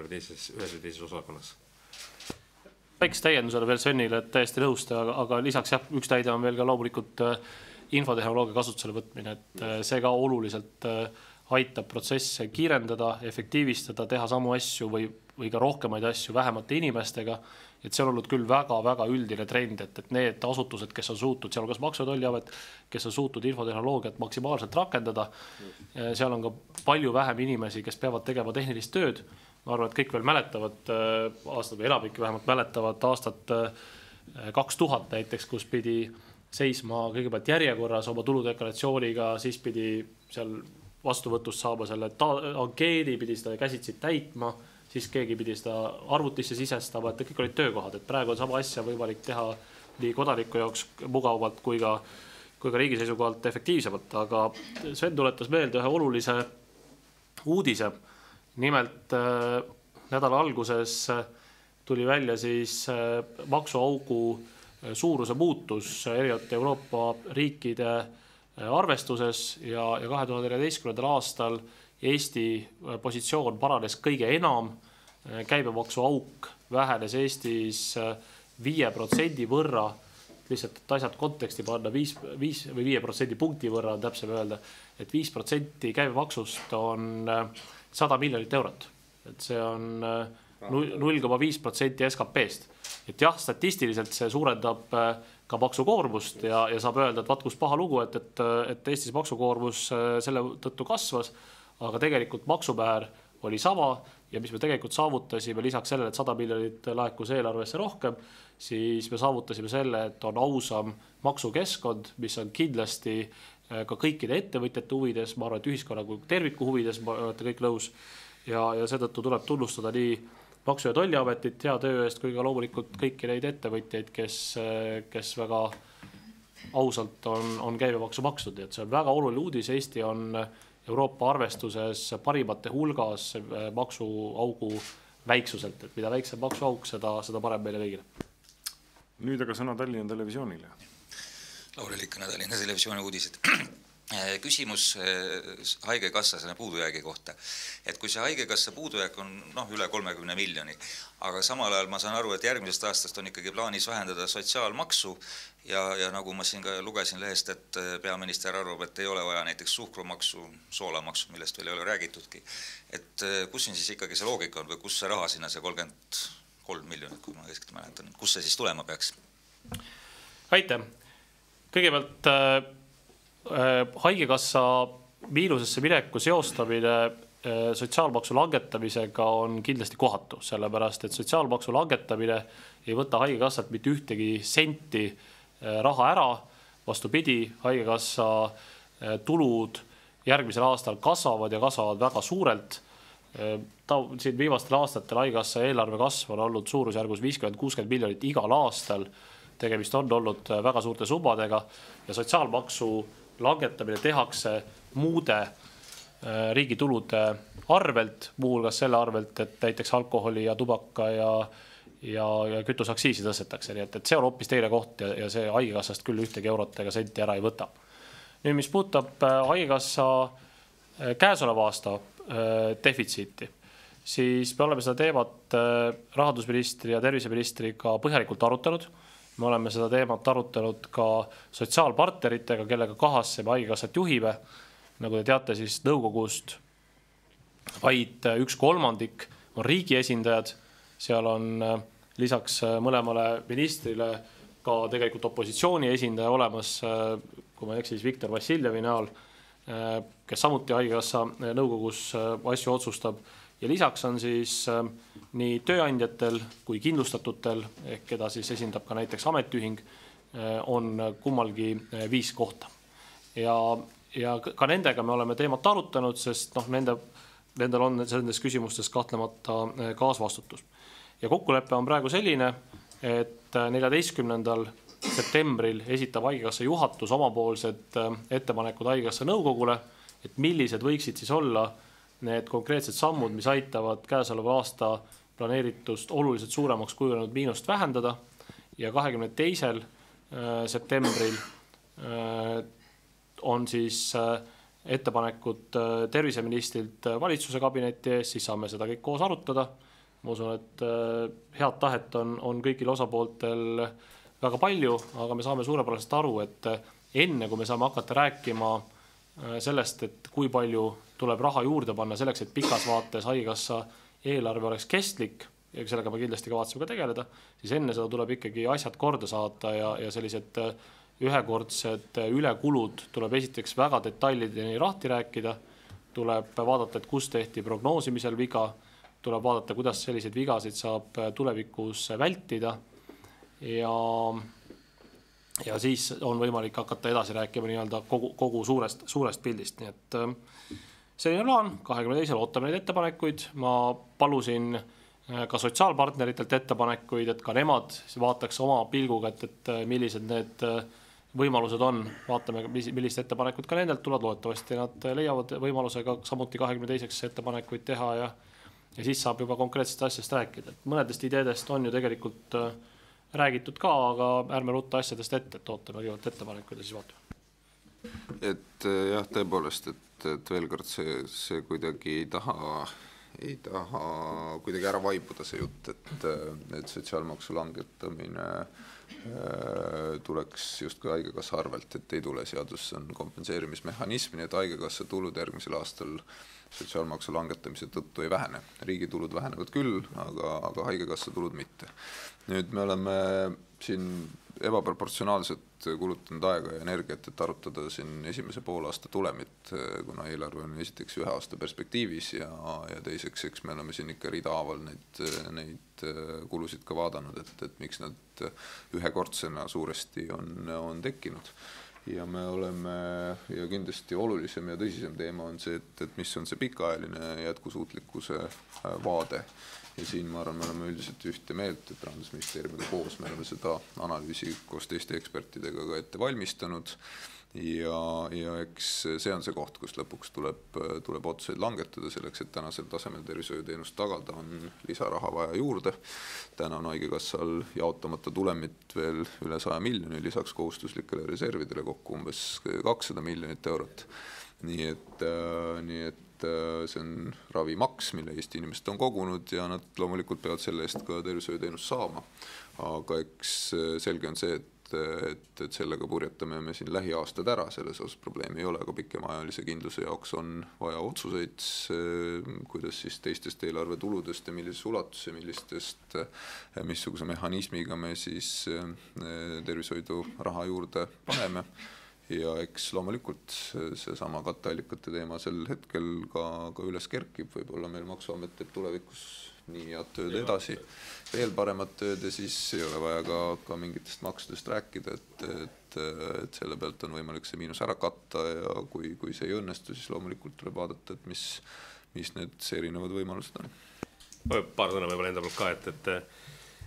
või teises osakonnas. Väikest täiendusele veel Svennile, et täiesti nõusta, aga lisaks jah, üks täide on veel ka loomulikult infotehnoloogia kasutusele võtmine, et see ka oluliselt aitab protsesse kiirendada, efektiivistada, teha samu asju või ka rohkemaid asju vähemate inimestega. Et see on olnud küll väga-väga üldine trend, et need asutused, kes on suutnud, seal on kas Maksu- ja Tolliamet, kes on suutnud infotehnoloogiat maksimaalselt rakendada, seal on ka palju vähem inimesi, kes peavad tegema tehnilist tööd. Ma arvan, et kõik veel mäletavad aastat või enamik vähemalt mäletavad aastat 2000 näiteks, kus pidi seisma kõigepealt järjekorras oma tuludeklaratsiooniga, siis pidi seal vastuvõtust saama selle ankeedi, pidi seda käsitsi täitma, siis keegi pidi seda arvutisse sisestama, et kõik olid töökohad, et praegu on sama asja võimalik teha nii kodaniku jaoks mugavalt kui ka riigi seisukohalt efektiivsemalt, aga Sven tuletas meelde ühe olulise uudise. Nimelt nädala alguses tuli välja siis maksuaugu suuruse muutus erinevate Euroopa riikide arvestuses ja 2014. aastal Eesti positsioon paranes kõige enam. Käibemaksuauk vähenes Eestis 5% võrra, lihtsalt et asjad konteksti panna 5 või 5% punkti võrra on täpsem öelda, et 5% käibemaksust on 100 miljonit eurot. Et see on 0,5% SKP-st. Et jah, statistiliselt see suurendab ka maksukoormust ja saab öelda, et vaat kus paha lugu, et Eestis maksukoormus selle tõttu kasvas, aga tegelikult maksumäär oli sama ja mis me tegelikult saavutasime lisaks sellele, et 100 miljonit laekus eelarvesse rohkem, siis me saavutasime selle, et on ausam maksukeskkond, mis on kindlasti ka kõikide ettevõtjate huvides, ma arvan, et ühiskonna kui terviku huvides, ma olete kõik nõus ja seetõttu tuleb tunnustada nii Maksu- ja Tolliametit hea töö eest kui ka loomulikult kõiki neid ettevõtjaid, kes väga ausalt on käibemaksu maksnud, et see on väga oluline uudis. Eesti on Euroopa arvestuses parimate hulgas maksuaugu väiksuselt, et mida väiksem maksuauk, seda parem meile kõigile. Nüüd aga sõna Tallinna Televisioonile. Lauri Likkana, Tallinna Televisiooni uudised. Küsimus haigekassa selle puudujäägi kohta. Et kui see haigekassa puudujääk on üle 30 miljoni, aga samal ajal ma saan aru, et järgmisest aastast on ikkagi plaanis vähendada sotsiaalmaksu ja nagu ma siin ka lugesin lehest, et peaminister arvab, et ei ole vaja näiteks suhkrumaksu, soolamaksu, millest veel ei ole räägitudki. Et kus siin siis ikkagi see loogika on või kus see raha sinna, see 33 miljonit, kui ma keskelt mäletan, kus see siis tulema peaks? Aitäh! Kõigepealt haigekassa miinusesse mineku seostamine sotsiaalmaksu langetamisega on kindlasti kohatu, sellepärast et sotsiaalmaksu langetamine ei võta haigekassat mitte ühtegi senti raha ära, vastupidi, haigekassa tulud järgmisel aastal kasvavad ja kasvavad väga suurelt. Siin viimastel aastatel haigekassa eelarve kasv on olnud suurusjärgus 50-60 miljonit igal aastal, tegemist on olnud väga suurte summadega ja sotsiaalmaksu langetamine tehakse muude riigi tulude arvelt, muuhulgas selle arvelt, et näiteks alkoholi ja tubaka ja kütuseaktsiisi tõstetakse. Nii et see on hoopis teine koht ja see haigekassast küll ühtegi eurot ega senti ära ei võta. Nüüd, mis puudutab haigekassa käesoleva aasta defitsiiti, siis me oleme seda teemat rahandusministri ja terviseministriga põhjalikult arutanud. Me oleme seda teemat arutanud ka sotsiaalpartneritega, kellega kahasse me haigekassat juhime. Nagu te teate, siis nõukogust vaid 1/3 on riigi esindajad. Seal on lisaks mõlemale ministrile ka tegelikult opositsiooni esindaja olemas, kui ma eksin, Viktor Vassiljevi näol, kes samuti haigekassa nõukogus asju otsustab. Ja lisaks on siis nii tööandjatel kui kindlustatutel, keda siis esindab ka näiteks ametiühing, on kummalgi 5 kohta. Ja ka nendega me oleme teemat arutanud, sest nendel on nendes küsimustes kahtlemata kaasvastutus. Ja kokkulepe on praegu selline, et 14. septembril esitab haigekassa juhatus omapoolsed ettepanekud haigekassa nõukogule, et millised võiksid siis olla need konkreetsed sammud, mis aitavad käesoleva aasta planeeritust oluliselt suuremaks kujunenud miinust vähendada ja 22. septembril on siis ettepanekud terviseministrilt valitsuse kabinetti ees, siis saame seda kõik koos arutada. Ma usun, et head tahet on kõigil osapooltel väga palju, aga me saame suurepäraselt aru, et enne kui me saame hakata rääkima sellest, et kui palju tuleb raha juurde panna selleks, et pikas vaates haigekassa eelarve oleks kestlik, ja sellega me kindlasti kavatseme ka tegeleda, siis enne seda tuleb ikkagi asjad korda saata ja sellised ühekordsed ülekulud tuleb esiteks väga detailideni lahti rääkida, tuleb vaadata, et kus tehti prognoosimisel viga, tuleb vaadata, kuidas selliseid vigasid saab tulevikus vältida ja siis on võimalik hakata edasi rääkima nii-öelda kogu suurest pildist. Nii et selline plaan, 22. ootame neid ettepanekuid. Ma palusin ka sotsiaalpartneritelt ettepanekuid, et ka nemad vaataks oma pilguga, et millised need võimalused on. Vaatame, millised ettepanekud ka nendelt tulevad. Loodetavasti nad leiavad võimalusega samuti 22. ettepanekuid teha ja siis saab juba konkreetsest asjast rääkida. Mõnedest ideedest on ju tegelikult räägitud ka, aga ärme rutta asjadest ette, et ootame kõigepealt ettepanekuid ja siis vaatame. Et jah, tõepoolest, et veel kord see kuidagi ei taha kuidagi ära vaibuda see jutt, et sotsiaalmaksu langetamine tuleks justkui haigekassa arvelt, et ei tule seadusse on kompenseerimismehhanism, nii et haigekassa tulud järgmisel aastal sotsiaalmaksu langetamise tõttu ei vähene. Riigi tulud vähenevad küll, aga haigekassa tulud mitte. Nüüd me oleme siin ebaproportsionaalselt kulutanud aega ja energiat, et arutada siin esimese poolaasta tulemit, kuna eelarve on esiteks 1 aasta perspektiivis ja teiseks, eks me oleme siin ikka ridahaaval neid kulusid ka vaadanud, et miks nad ühekordsena suuresti on tekkinud. Ja me oleme, ja kindlasti olulisem ja tõsisem teema on see, et mis on see pikaajaline jätkusuutlikkuse vaade. Ja siin ma arvan, me oleme üldiselt ühte meelt, et Rahandusministeeriumiga koos me oleme seda analüüsi koos teiste ekspertidega ka ette valmistanud ja eks see on see koht, kus lõpuks tuleb otsuseid langetada selleks, et tänasel tasemel tervishoiuteenust tagada on lisaraha vaja juurde. Täna on haigekassal jaotamata tulemit veel üle 100 miljoni, lisaks kohustuslikele reservidele kokku umbes 200 miljonit eurot. Nii et see on ravimaks, mille Eesti inimesed on kogunud ja nad loomulikult peavad selle eest ka tervishoiuteenust saama. Aga eks selge on see, et sellega purjetame me siin lähiaastad ära, selles osas probleemi ei ole, aga pikemaajalise kindluse jaoks on vaja otsuseid, kuidas siis teistest eelarve tuludest ja millises ulatus ja missuguse mehhanismiga me siis tervishoidu raha juurde paneme. Ja eks loomulikult seesama katteallikate teema sel hetkel ka üles kerkib, võib-olla meil Maksuamet teeb tulevikus nii head tööd edasi, veel paremat tööd ja siis ei ole vaja ka mingitest maksudest rääkida, et selle pealt on võimalik see miinus ära katta ja kui see ei õnnestu, siis loomulikult tuleb vaadata, et mis need erinevad võimalused on. Paar sõna võib-olla enda poolt ka, et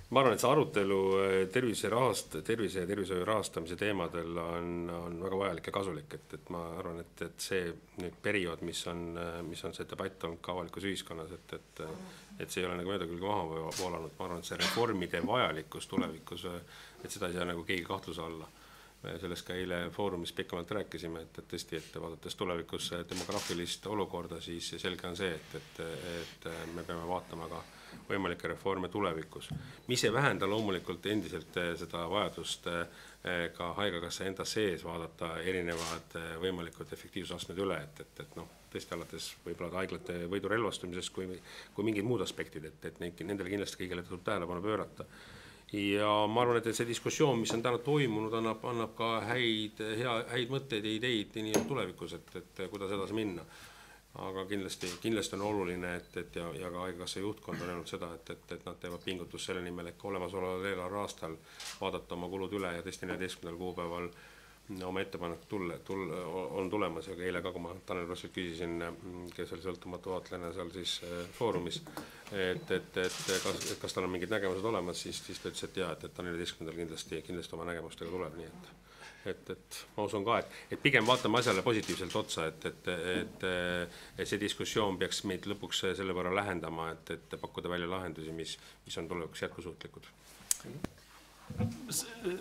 ma arvan, et see arutelu tervise ja tervishoiu rahastamise teemadel on väga vajalik ja kasulik, et ma arvan, et see nüüd periood, mis on see debatt olnud ka avalikus ühiskonnas, et see ei ole nagu mööda külge maha voolanud, ma arvan, et see reformide vajalikkus tulevikus, et seda ei saa nagu keegi kahtluse alla. Sellest ka eile foorumis pikemalt rääkisime, et tõesti, et vaadates tulevikus demograafilist olukorda, siis selge on see, et me peame vaatama ka võimalikke reforme tulevikus. Mis ei vähenda loomulikult endiselt seda vajadust ka haigekassa enda sees vaadata erinevad võimalikud efektiivsusastmed üle, et tõesti alates võib-olla haiglate võidurelvastumisest kui mingid muud aspektid, et nendele kindlasti kõigile tuleb tähelepanu pöörata. Ja ma arvan, et see diskussioon, mis on täna toimunud, annab ka häid mõtteid ja ideid nii tulevikus, et kuidas edasi minna. Aga kindlasti on oluline, et ja ka haigekassa juhtkond on öelnud seda, et nad teevad pingutus selle nimel, et olemasoleval eelarve aastal vaadata oma kulud üle ja tõesti 14. kuupäeval oma ettepanek on tulemas ja eile ka, kui ma Tanel Rossilt küsisin, kes oli sõltumatu vaatlejana seal siis foorumis, et kas tal on mingid nägemused olemas, siis ta ütles, et jah, et ta 14. kindlasti oma nägemustega tuleb, nii et ma usun ka, et pigem vaatame asjale positiivselt otsa, et see diskussioon peaks meid lõpuks selle võrra lähendama, et pakkuda välja lahendusi, mis on tulevikus jätkusuutlikud.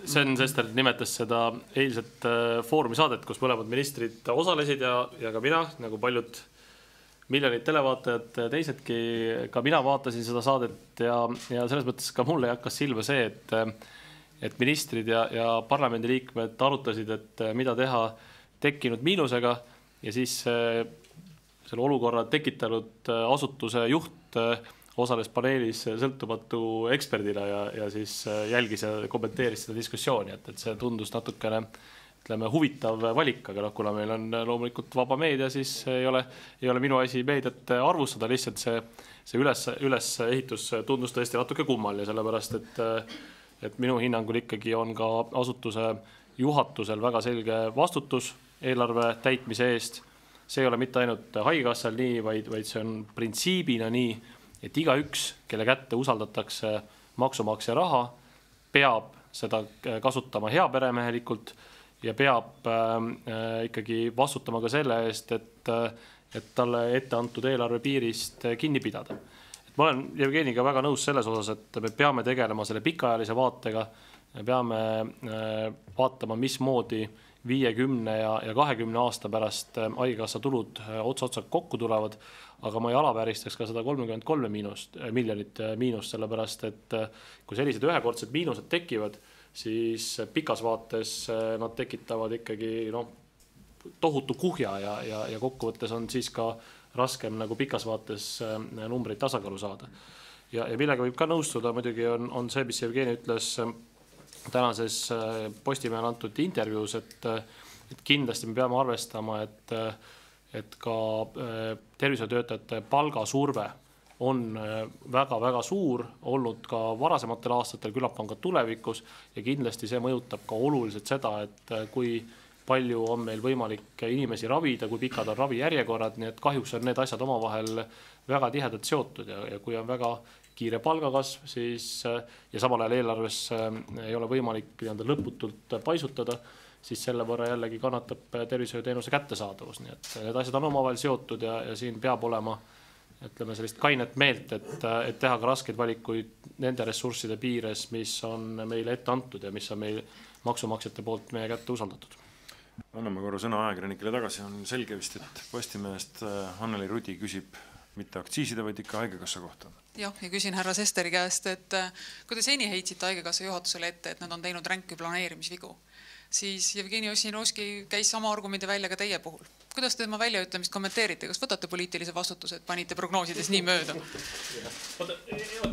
Sven Sester nimetas seda eilset Foorumi saadet, kus mõlemad ministrid osalesid ja ka mina, nagu paljud miljonid televaatajad, teisedki, ka mina vaatasin seda saadet ja selles mõttes ka mulle hakkas silma see, et ministrid ja parlamendiliikmed arutasid, et mida teha tekkinud miinusega ja siis selle olukorra tekitanud asutuse juht osales paneelis sõltumatu eksperdina ja siis jälgis ja kommenteeris seda diskussiooni, et see tundus natukene huvitav valik, aga kuna meil on loomulikult vaba meedia, siis ei ole minu asi meediat arvustada, lihtsalt see ülesehitus tundus tõesti natuke kummaline, sellepärast et minu hinnangul ikkagi on ka asutuse juhatusel väga selge vastutus eelarve täitmise eest. See ei ole mitte ainult haigekassal nii, vaid see on printsiibina nii, et igaüks, kelle kätte usaldatakse maksumaksja raha, peab seda kasutama heaperemehelikult ja peab ikkagi vastutama ka selle eest, et talle ette antud eelarve piirist kinni pidada. Ma olen Jevgeniga väga nõus selles osas, et me peame tegelema selle pikaajalise vaatega, me peame vaatama, mismoodi 50 ja 20 aasta pärast haigekassa tulud otsa kokku tulevad, aga ma ei alavääristaks ka seda 33 miljonit miinust, sellepärast et kui sellised ühekordsed miinused tekivad, siis pikas vaates nad tekitavad ikkagi tohutu kuhja ja kokkuvõttes on siis ka raskem nagu pikas vaates numbreid tasakaalu saada. Ja millega võib ka nõustuda muidugi on see, mis Jevgeni ütles tänases Postimehel antud intervjuus, et kindlasti me peame arvestama, et ka tervishoiutöötajate palgasurve on väga-väga suur olnud ka varasematel aastatel, küllap on ka tulevikus ja kindlasti see mõjutab ka oluliselt seda, et kui palju on meil võimalik inimesi ravida, kui pikad on ravijärjekorrad, nii et kahjuks on need asjad omavahel väga tihedalt seotud ja kui on väga kiire palgakasv, siis ja samal ajal eelarves ei ole võimalik lõputult paisutada, siis selle võrra jällegi kannatab tervishoiuteenuse kättesaadavus. Nii et need asjad on omavahel seotud ja siin peab olema sellist kainet meelt, et teha ka raskeid valikuid nende ressursside piires, mis on meile ette antud ja mis on meil maksumaksjate poolt meie kätte usaldatud. Anname korra sõna ajakirjanikele tagasi. On selge vist, et Postimehest Anneli Rudi küsib mitte aktsiiside, vaid ikka haigekassa kohta. Ja küsin härra Sesteri käest, et kui te seni heitsite haigekassa juhatusele ette, et nad on teinud ränki planeerimisvigu, siis Jevgeni Ossinovski käis sama argumendi välja ka teie puhul. Kuidas te tema väljaütlemist kommenteerite? Kas võtate poliitilise vastutuse, et panite prognoosides nii mööda?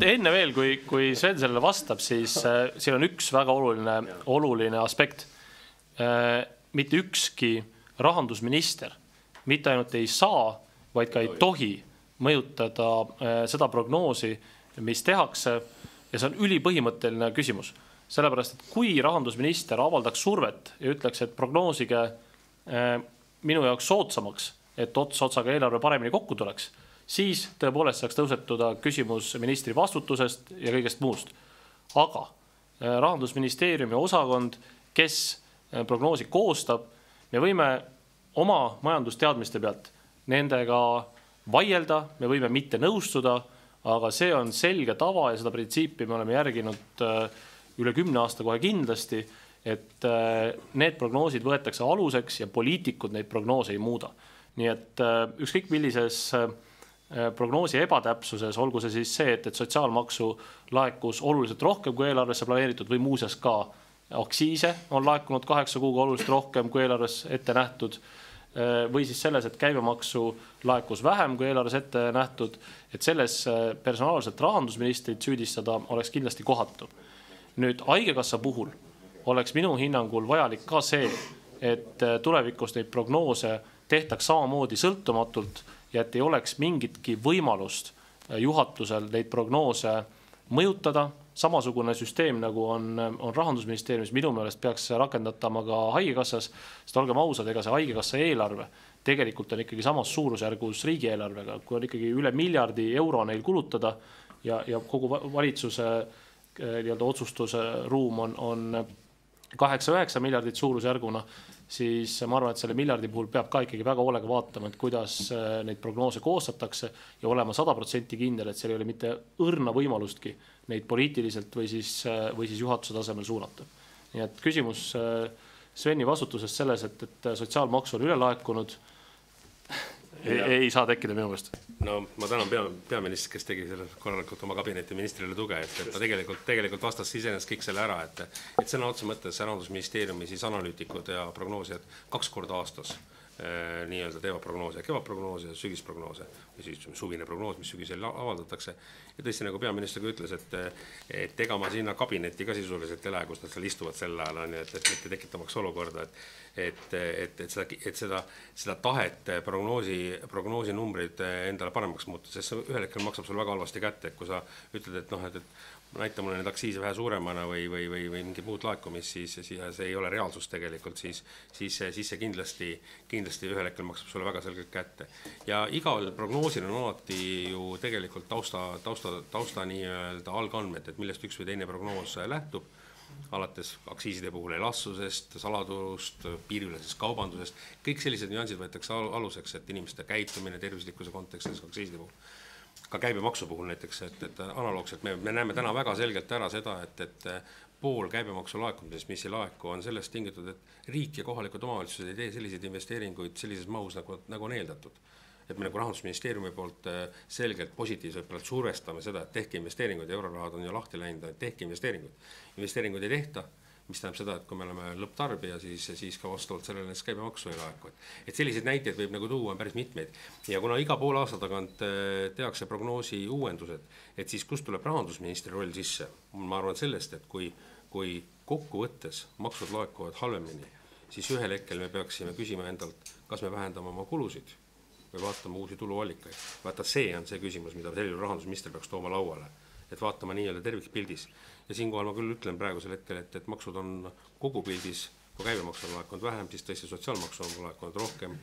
Enne veel, kui Sven sellele vastab, siis siin on üks väga oluline aspekt. Mitte ükski rahandusminister mitte ainult ei saa, vaid ka ei tohi mõjutada seda prognoosi, mis tehakse ja see on ülipõhimõtteline küsimus. Sellepärast, et kui rahandusminister avaldaks survet ja ütleks, et prognoosige minu jaoks soodsamaks, et otsaga eelarve paremini kokku tuleks, siis tõepoolest saaks tõusetuda küsimus ministri vastutusest ja kõigest muust. Aga Rahandusministeeriumi osakond, kes prognoosi koostab, me võime oma majandusteadmiste pealt nendega vaielda, me võime mitte nõustuda, aga see on selge tava ja seda printsiipi me oleme järginud üle 10 aasta kohe kindlasti, et need prognoosid võetakse aluseks ja poliitikud neid prognoose ei muuda. Nii et ükskõik millises prognoosi ebatäpsuses, olgu see siis see, et sotsiaalmaksu laekus oluliselt rohkem kui eelarvesse planeeritud või muuseas ka aktsiise on laekunud 8 kuuga oluliselt rohkem kui eelarves ette nähtud, või siis selles, et käibemaksu laekus vähem kui eelarves ette nähtud, et selles personaalselt rahandusministrit süüdistada oleks kindlasti kohatu. Nüüd haigekassa puhul oleks minu hinnangul vajalik ka see, et tulevikus neid prognoose tehtaks samamoodi sõltumatult ja et ei oleks mingitki võimalust juhatusel neid prognoose mõjutada. Samasugune süsteem, nagu on Rahandusministeeriumis, minu meelest peaks rakendatama ka haigekassas, sest olgem ausad, ega see haigekassa eelarve tegelikult on ikkagi samas suurusjärgus riigieelarvega, kui on ikkagi üle miljardi euro neil kulutada ja kogu valitsuse otsustuse ruum on 8-9 miljardit suurusjärguna, siis ma arvan, et selle miljardi puhul peab ka ikkagi väga hoolega vaatama, et kuidas neid prognoose koostatakse ja olema 100% kindel, et seal ei ole mitte õrna võimalustki neid poliitiliselt või siis juhatuse tasemel suunata. Nii et küsimus Sveni vastutusest selles, et sotsiaalmaksu on üle laekunud, ei saa tekkida minu meelest. No ma tänan peaministrit, kes tegi selle korralikult oma kabineti ministrile tuge, et ta tegelikult vastas iseenesest kõik selle ära, et sõna otse mõttes Rahandusministeeriumi siis analüütikud ja prognoosijad 2 korda aastas nii-öelda teevad prognoose, kevadprognoose ja sügisprognoose või siis suvine prognoos, mis sügisel avaldatakse. Ja tõesti, nagu peaminister ütles, et ega ma sinna kabinetti ka sisuliselt ei lähe, kus nad seal istuvad sel ajal, et mitte tekitamaks olukorda, et seda tahet prognoosi numbrid endale paremaks muuta, sest ühel hetkel maksab sul väga halvasti kätte, et kui sa ütled, et näita mulle need aktsiisi vähe suuremana või mingi muud laekumist, siis see ei ole reaalsus tegelikult, siis see kindlasti ühel hetkel maksab sulle väga selgelt kätte. Ja igal prognoosil on alati ju tegelikult tausta nii-öelda algandmed, et millest üks või teine prognoos lähtub, alates aktsiiside puhul elastsusest, saladust, piiriülesest kaubandusest, kõik sellised nüansid võetakse aluseks, et inimeste käitumine tervislikkuse kontekstis aktsiiside puhul. Ka käibemaksu puhul näiteks, et analoogselt me näeme täna väga selgelt ära seda, et pool käibemaksu laekumisest, mis ei laeku, on sellest tingitud, et riik ja kohalikud omavalitsused ei tee selliseid investeeringuid sellises mahus, nagu on eeldatud. Et me nagu Rahandusministeeriumi poolt selgelt positiivselt survestame seda, et tehke investeeringuid, eurorahad on ju lahti läinud, et tehke investeeringuid. Investeeringuid ei tehta, mis tähendab seda, et kui me oleme lõpptarbija, siis ka vastavalt sellele käibemaksu ei laeku. Et selliseid näiteid võib nagu tuua päris mitmeid. Ja kuna iga poole aasta tagant tehakse prognoosi uuendused, et siis kust tuleb rahandusministri roll sisse? Ma arvan sellest, et kui kokkuvõttes maksud laekuvad halvemini, siis ühel hetkel me peaksime küsima endalt, kas me vähendame oma kulusid või vaatame uusi tuluallikaid. Vaata, see on see küsimus, mida selline rahandusminister peaks tooma lauale, et vaatama nii-öelda tervikpildis. Ja siinkohal ma küll ütlen praegusel hetkel, et maksud on kogu pildis, kui käibemaksu on laekunud vähem, siis tõesti sotsiaalmaksu on laekunud rohkem,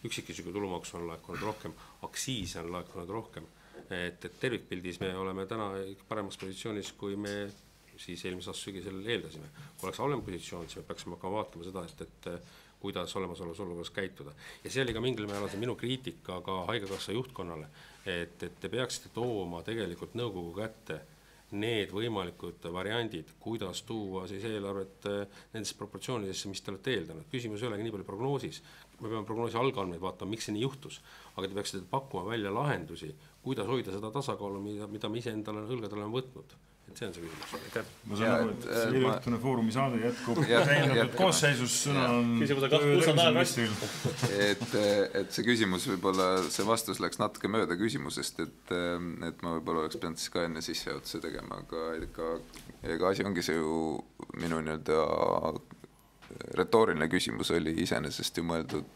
üksikisiku tulumaksu on laekunud rohkem, aktsiise on laekunud rohkem. Et tervikpildis me oleme täna paremas positsioonis, kui me siis eelmise aasta sügisel eeldasime. Kui oleks halvem positsioon, siis me peaksime ka vaatama seda, et kuidas olemasolevas olukorras käituda. Ja see oli ka mingil määral minu kriitika ka Haigekassa juhtkonnale, et te peaksite tooma tegelikult nõukogu kätte need võimalikud variandid, kuidas tuua siis eelarvet nendesse proportsioonidesse, mis te olete eeldanud. Küsimus ei olegi nii palju prognoosis. Me peame prognoosi algandmeid vaatama, miks see nii juhtus, aga te peaksite pakkuma välja lahendusi, kuidas hoida seda tasakaalu, mida me ise endale õlgadele on võtnud. Et see on see küsimus. Ma saan aru, et see õhtune foorumi saade jätkub täiendatud koosseisus, sõna on terviseministril. Et see küsimus võib-olla, see vastus läks natuke mööda küsimusest, et ma võib-olla oleks pidanud siis ka enne sissejuhatuse tegema, aga asi ongi see ju minu nii-öelda retooriline küsimus oli iseenesest ju mõeldud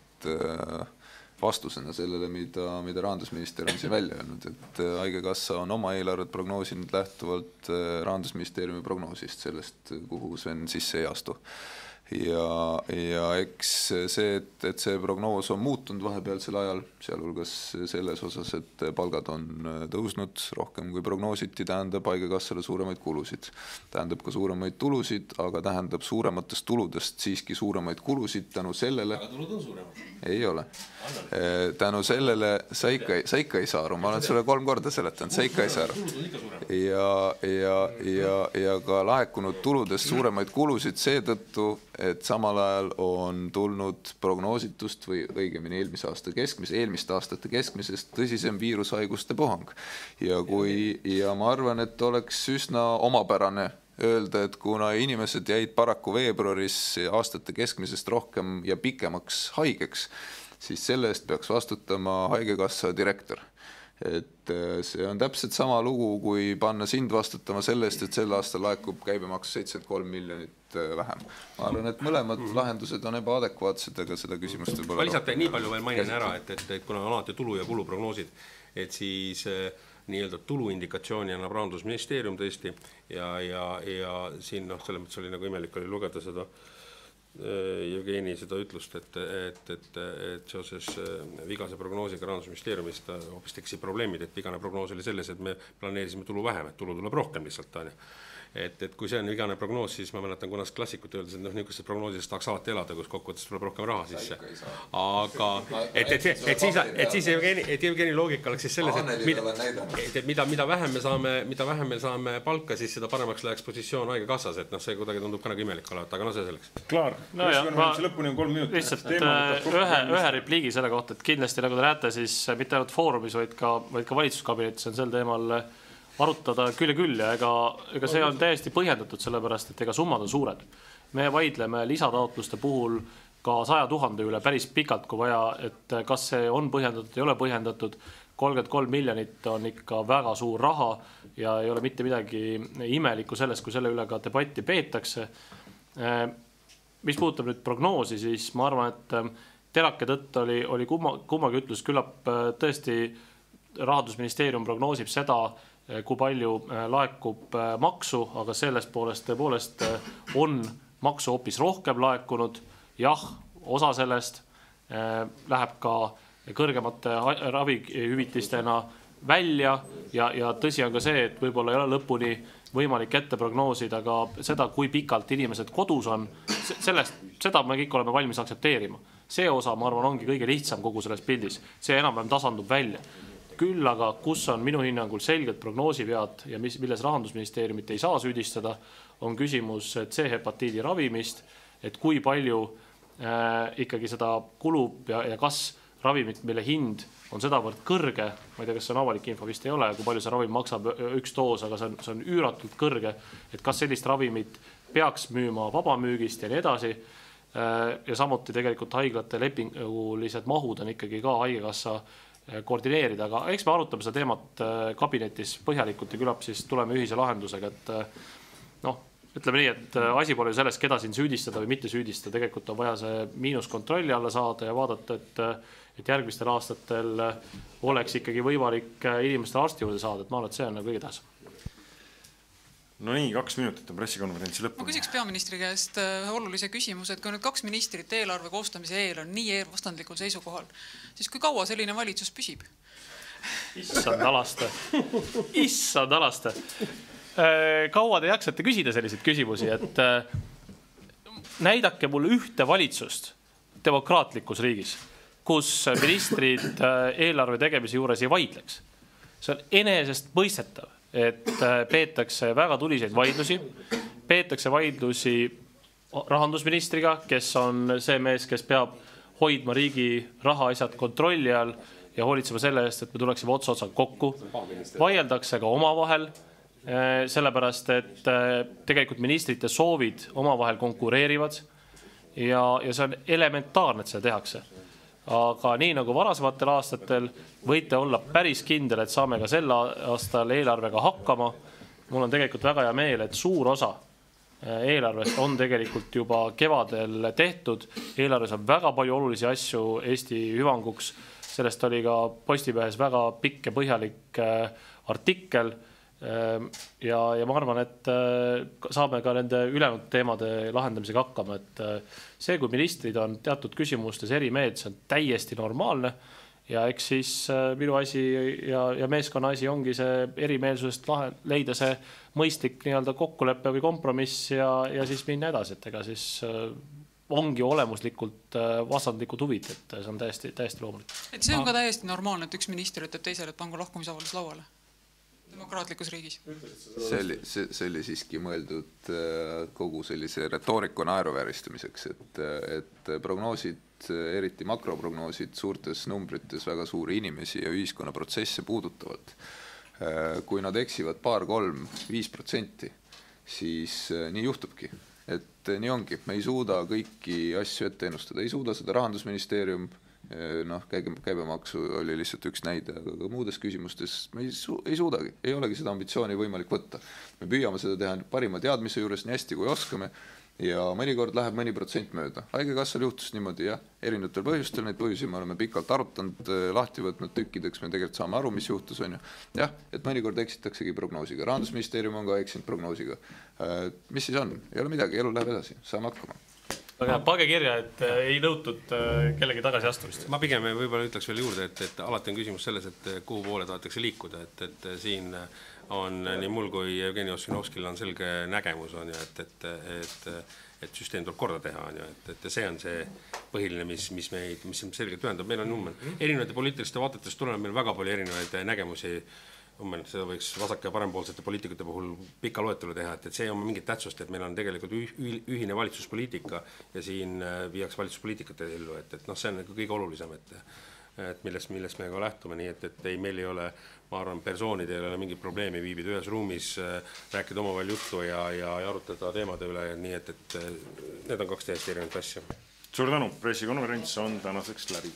vastusena sellele, mida rahandusminister on siin välja öelnud, et Haigekassa on oma eelarvet prognoosinud lähtuvalt Rahandusministeeriumi prognoosist sellest, kuhu Sven sisse ei astu. Ja eks see, et see prognoos on muutunud vahepealsel ajal, sealhulgas selles osas, et palgad on tõusnud rohkem kui prognoositi, tähendab Haigekassale suuremaid kulusid. Tähendab ka suuremaid tulusid, aga tähendab suurematest tuludest siiski suuremaid kulusid tänu sellele... Aga tulud on suuremad? Ei ole. Tänu sellele sa ikka ei saa aru, ma olen sulle 3 korda seletanud, sa ikka ei saa aru. Ja ka laekunud tuludest suuremaid kulusid seetõttu, et samal ajal on tulnud prognoositust või õigemini eelmiste aastate keskmisest tõsisem viirushaiguste puhang. Ja ma arvan, et oleks üsna omapärane öelda, et kuna inimesed jäid paraku veebruaris aastate keskmisest rohkem ja pikemaks haigeks, siis selle eest peaks vastutama Haigekassa direktor. Et see on täpselt sama lugu, kui panna sind vastutama selle eest, et sel aastal laekub käibemaks 73 miljonit vähem. Ma arvan, et mõlemad lahendused on ebaadekvaatsed, aga seda küsimust võib-olla... Ma lihtsalt nii palju veel mainin ära, et kuna on alati tulu- ja kuluprognoosid, et siis nii-öelda tuluindikatsiooni annab Rahandusministeerium tõesti ja siin selles mõttes oli nagu imelik oli lugeda seda Jevgeni seda ütlust, et seoses vigase prognoosiga Rahandusministeeriumist hoopis tekkisid probleemid, et vigane prognoos oli selles, et me planeerisime tulu vähem, et tulu tuleb rohkem lihtsalt. et kui see on vigane prognoos, siis ma mäletan kunagi klassikut öeldes, et niisugustes prognoosides tahaks alati elada, kus kokkuvõttes tuleb rohkem raha sisse. Aga et siis Jevgeni loogika oleks siis selles, et mida vähem me saame palka, siis seda paremaks läheks positsioon haigekassas, et see kuidagi tundub ka nagu imelik olevat, aga see selleks. Klaar, lõpuni on 3 minutit. Lihtsalt ühe repliigi selle kohta, et kindlasti nagu te näete, siis mitte ainult foorumis, vaid ka valitsuskabinetis on sel teemal arutada küll ja küll ja ega see on täiesti põhjendatud, sellepärast, et ega summad on suured. Me vaidleme lisataotluste puhul ka 100 000 üle päris pikalt, kui vaja, et kas see on põhjendatud, ei ole põhjendatud. 33 miljonit on ikka väga suur raha ja ei ole mitte midagi imelikku sellest, kui selle üle ka debatti peetakse. Mis puudutab nüüd prognoosi, siis ma arvan, et Terake tõtt oli kummagi ütlus, küllap tõesti Rahandusministeerium prognoosib seda, kui palju laekub maksu, aga sellest poolest tõepoolest on maksu hoopis rohkem laekunud. Jah, osa sellest läheb ka kõrgemate ravihüvitistena välja ja tõsi on ka see, et võib-olla ei ole lõpuni võimalik ette prognoosida, aga seda, kui pikalt inimesed kodus on, seda me kõik oleme valmis aktsepteerima. See osa, ma arvan, ongi kõige lihtsam kogu selles pildis. See enam-vähem tasandub välja. Küll aga, kus on minu hinnangul selged prognoosivead ja milles Rahandusministeeriumit ei saa süüdistada, on küsimus C-hepatiidi ravimist, et kui palju ikkagi seda kulub ja kas ravimit, mille hind on sedavõrd kõrge, ma ei tea, kas see on avalik info, vist ei ole, kui palju see ravim maksab üks doos, aga see on üüratult kõrge, et kas sellist ravimit peaks müüma vabamüügist ja nii edasi. Ja samuti tegelikult haiglate lepingulised mahud on ikkagi ka haigekassa koordineerida, aga eks me arutame seda teemat kabinetis põhjalikult ja küllap siis tuleme ühise lahendusega, et ütleme nii, et asi pole sellest, keda siin süüdistada või mitte süüdistada, tegelikult on vaja see miinus kontrolli alla saada ja vaadata, et järgmistel aastatel oleks ikkagi võimalik inimestel arsti juurde saada, et ma arvan, et see on kõige tähtsam. No nii, 2 minutit on pressikonverentsi lõpuni. Ma küsiks peaministri käest olulise küsimuse, et kui nüüd 2 ministrit eelarve koostamise eel on nii vastandlikul seisukohal, siis kui kaua selline valitsus püsib? Issand alaste. Kaua te jaksate küsida selliseid küsimusi, et näidake mulle ühte valitsust demokraatlikus riigis, kus ministrid eelarve tegemise juures ei vaidleks. See on enesest mõistetav, et peetakse väga tuliseid vaidlusi, peetakse vaidlusi rahandusministriga, kes on see mees, kes peab hoidma riigi rahaasjad kontrolli all ja hoolitsema selle eest, et me tuleksime otsa kokku. Vaieldakse ka omavahel, sellepärast, et tegelikult ministrite soovid omavahel konkureerivad ja see on elementaarne, et seda tehakse. Aga nii nagu varasematel aastatel võite olla päris kindel, et saame ka sel aastal eelarvega hakkama. Mul on tegelikult väga hea meel, et suur osa eelarvest on tegelikult juba kevadel tehtud. Eelarves on väga palju olulisi asju Eesti hüvanguks. Sellest oli ka Postimehes väga pikk ja põhjalik artikkel. Ja ma arvan, et saame ka nende ülejäänud teemade lahendamisega hakkama, et see, kui ministrid on teatud küsimustes eri meelt, see on täiesti normaalne ja eks siis minu asi ja meeskonna asi ongi see erimeelsusest leida see mõistlik nii-öelda kokkulepe või kompromiss ja siis minna edasi, et ega siis ongi olemuslikult vastandlikud huvid, et see on täiesti loomulik. Et see on ka täiesti normaalne, et üks minister ütleb teisele, et pangu lahkumisavaldus lauale demokraatlikus riigis. See oli siiski mõeldud kogu sellise retooriku naeruvääristamiseks, et prognoosid, eriti makroprognoosid suurtes numbrites väga suuri inimesi ja ühiskonna protsesse puudutavad. Kui nad eksivad 2-3-5%, siis nii juhtubki. Et nii ongi, me ei suuda kõiki asju ette ennustada, ei suuda seda Rahandusministeerium, käibemaksu oli lihtsalt üks näide, aga muudes küsimustes me ei suudagi, ei olegi seda ambitsiooni võimalik võtta. Me püüame seda teha parima teadmise juures nii hästi kui oskame ja mõnikord läheb mõni protsent mööda. Haigekassal juhtus niimoodi, erinevatel põhjustel, neid põhjusi me oleme pikalt arutanud, lahti võtnud tükkideks, me tegelikult saame aru, mis juhtus on ju. Jah, et mõnikord eksitaksegi prognoosiga. Rahandusministeerium on ka eksinud prognoosiga. Mis siis on? Ei ole midagi, elu läheb edasi, saame hakkama. Aga pange kirja, et ei nõutud kellegi tagasi astumist. Ma pigem võib-olla ütleks veel juurde, et alati on küsimus selles, et kuhu poole tahetakse liikuda, et siin on nii mul kui Jevgeni Ossinovskil on selge nägemus, on ju, et süsteem tuleb korda teha, on ju, et see on see põhiline, mis selgelt ühendab. Meil on erinevate poliitiliste vaatetest tuleneb meil väga palju erinevaid nägemusi. Seda võiks vasak- ja parempoolsete poliitikute puhul pikka loetelu teha, et see on mingit tähtsust, et meil on tegelikult ühine valitsuspoliitika ja siin viiaks valitsuspoliitikat ellu, et see on kõige olulisem, et millest me ka lähtume, nii et ei, meil ei ole, ma arvan, persoonidel ei ole mingit probleemi viibida ühes ruumis, rääkida omavahel juttu ja arutada teemade üle, nii et need on kaks täiesti erinevat asja. Suur tänu, pressikonverents on tänaseks läbi.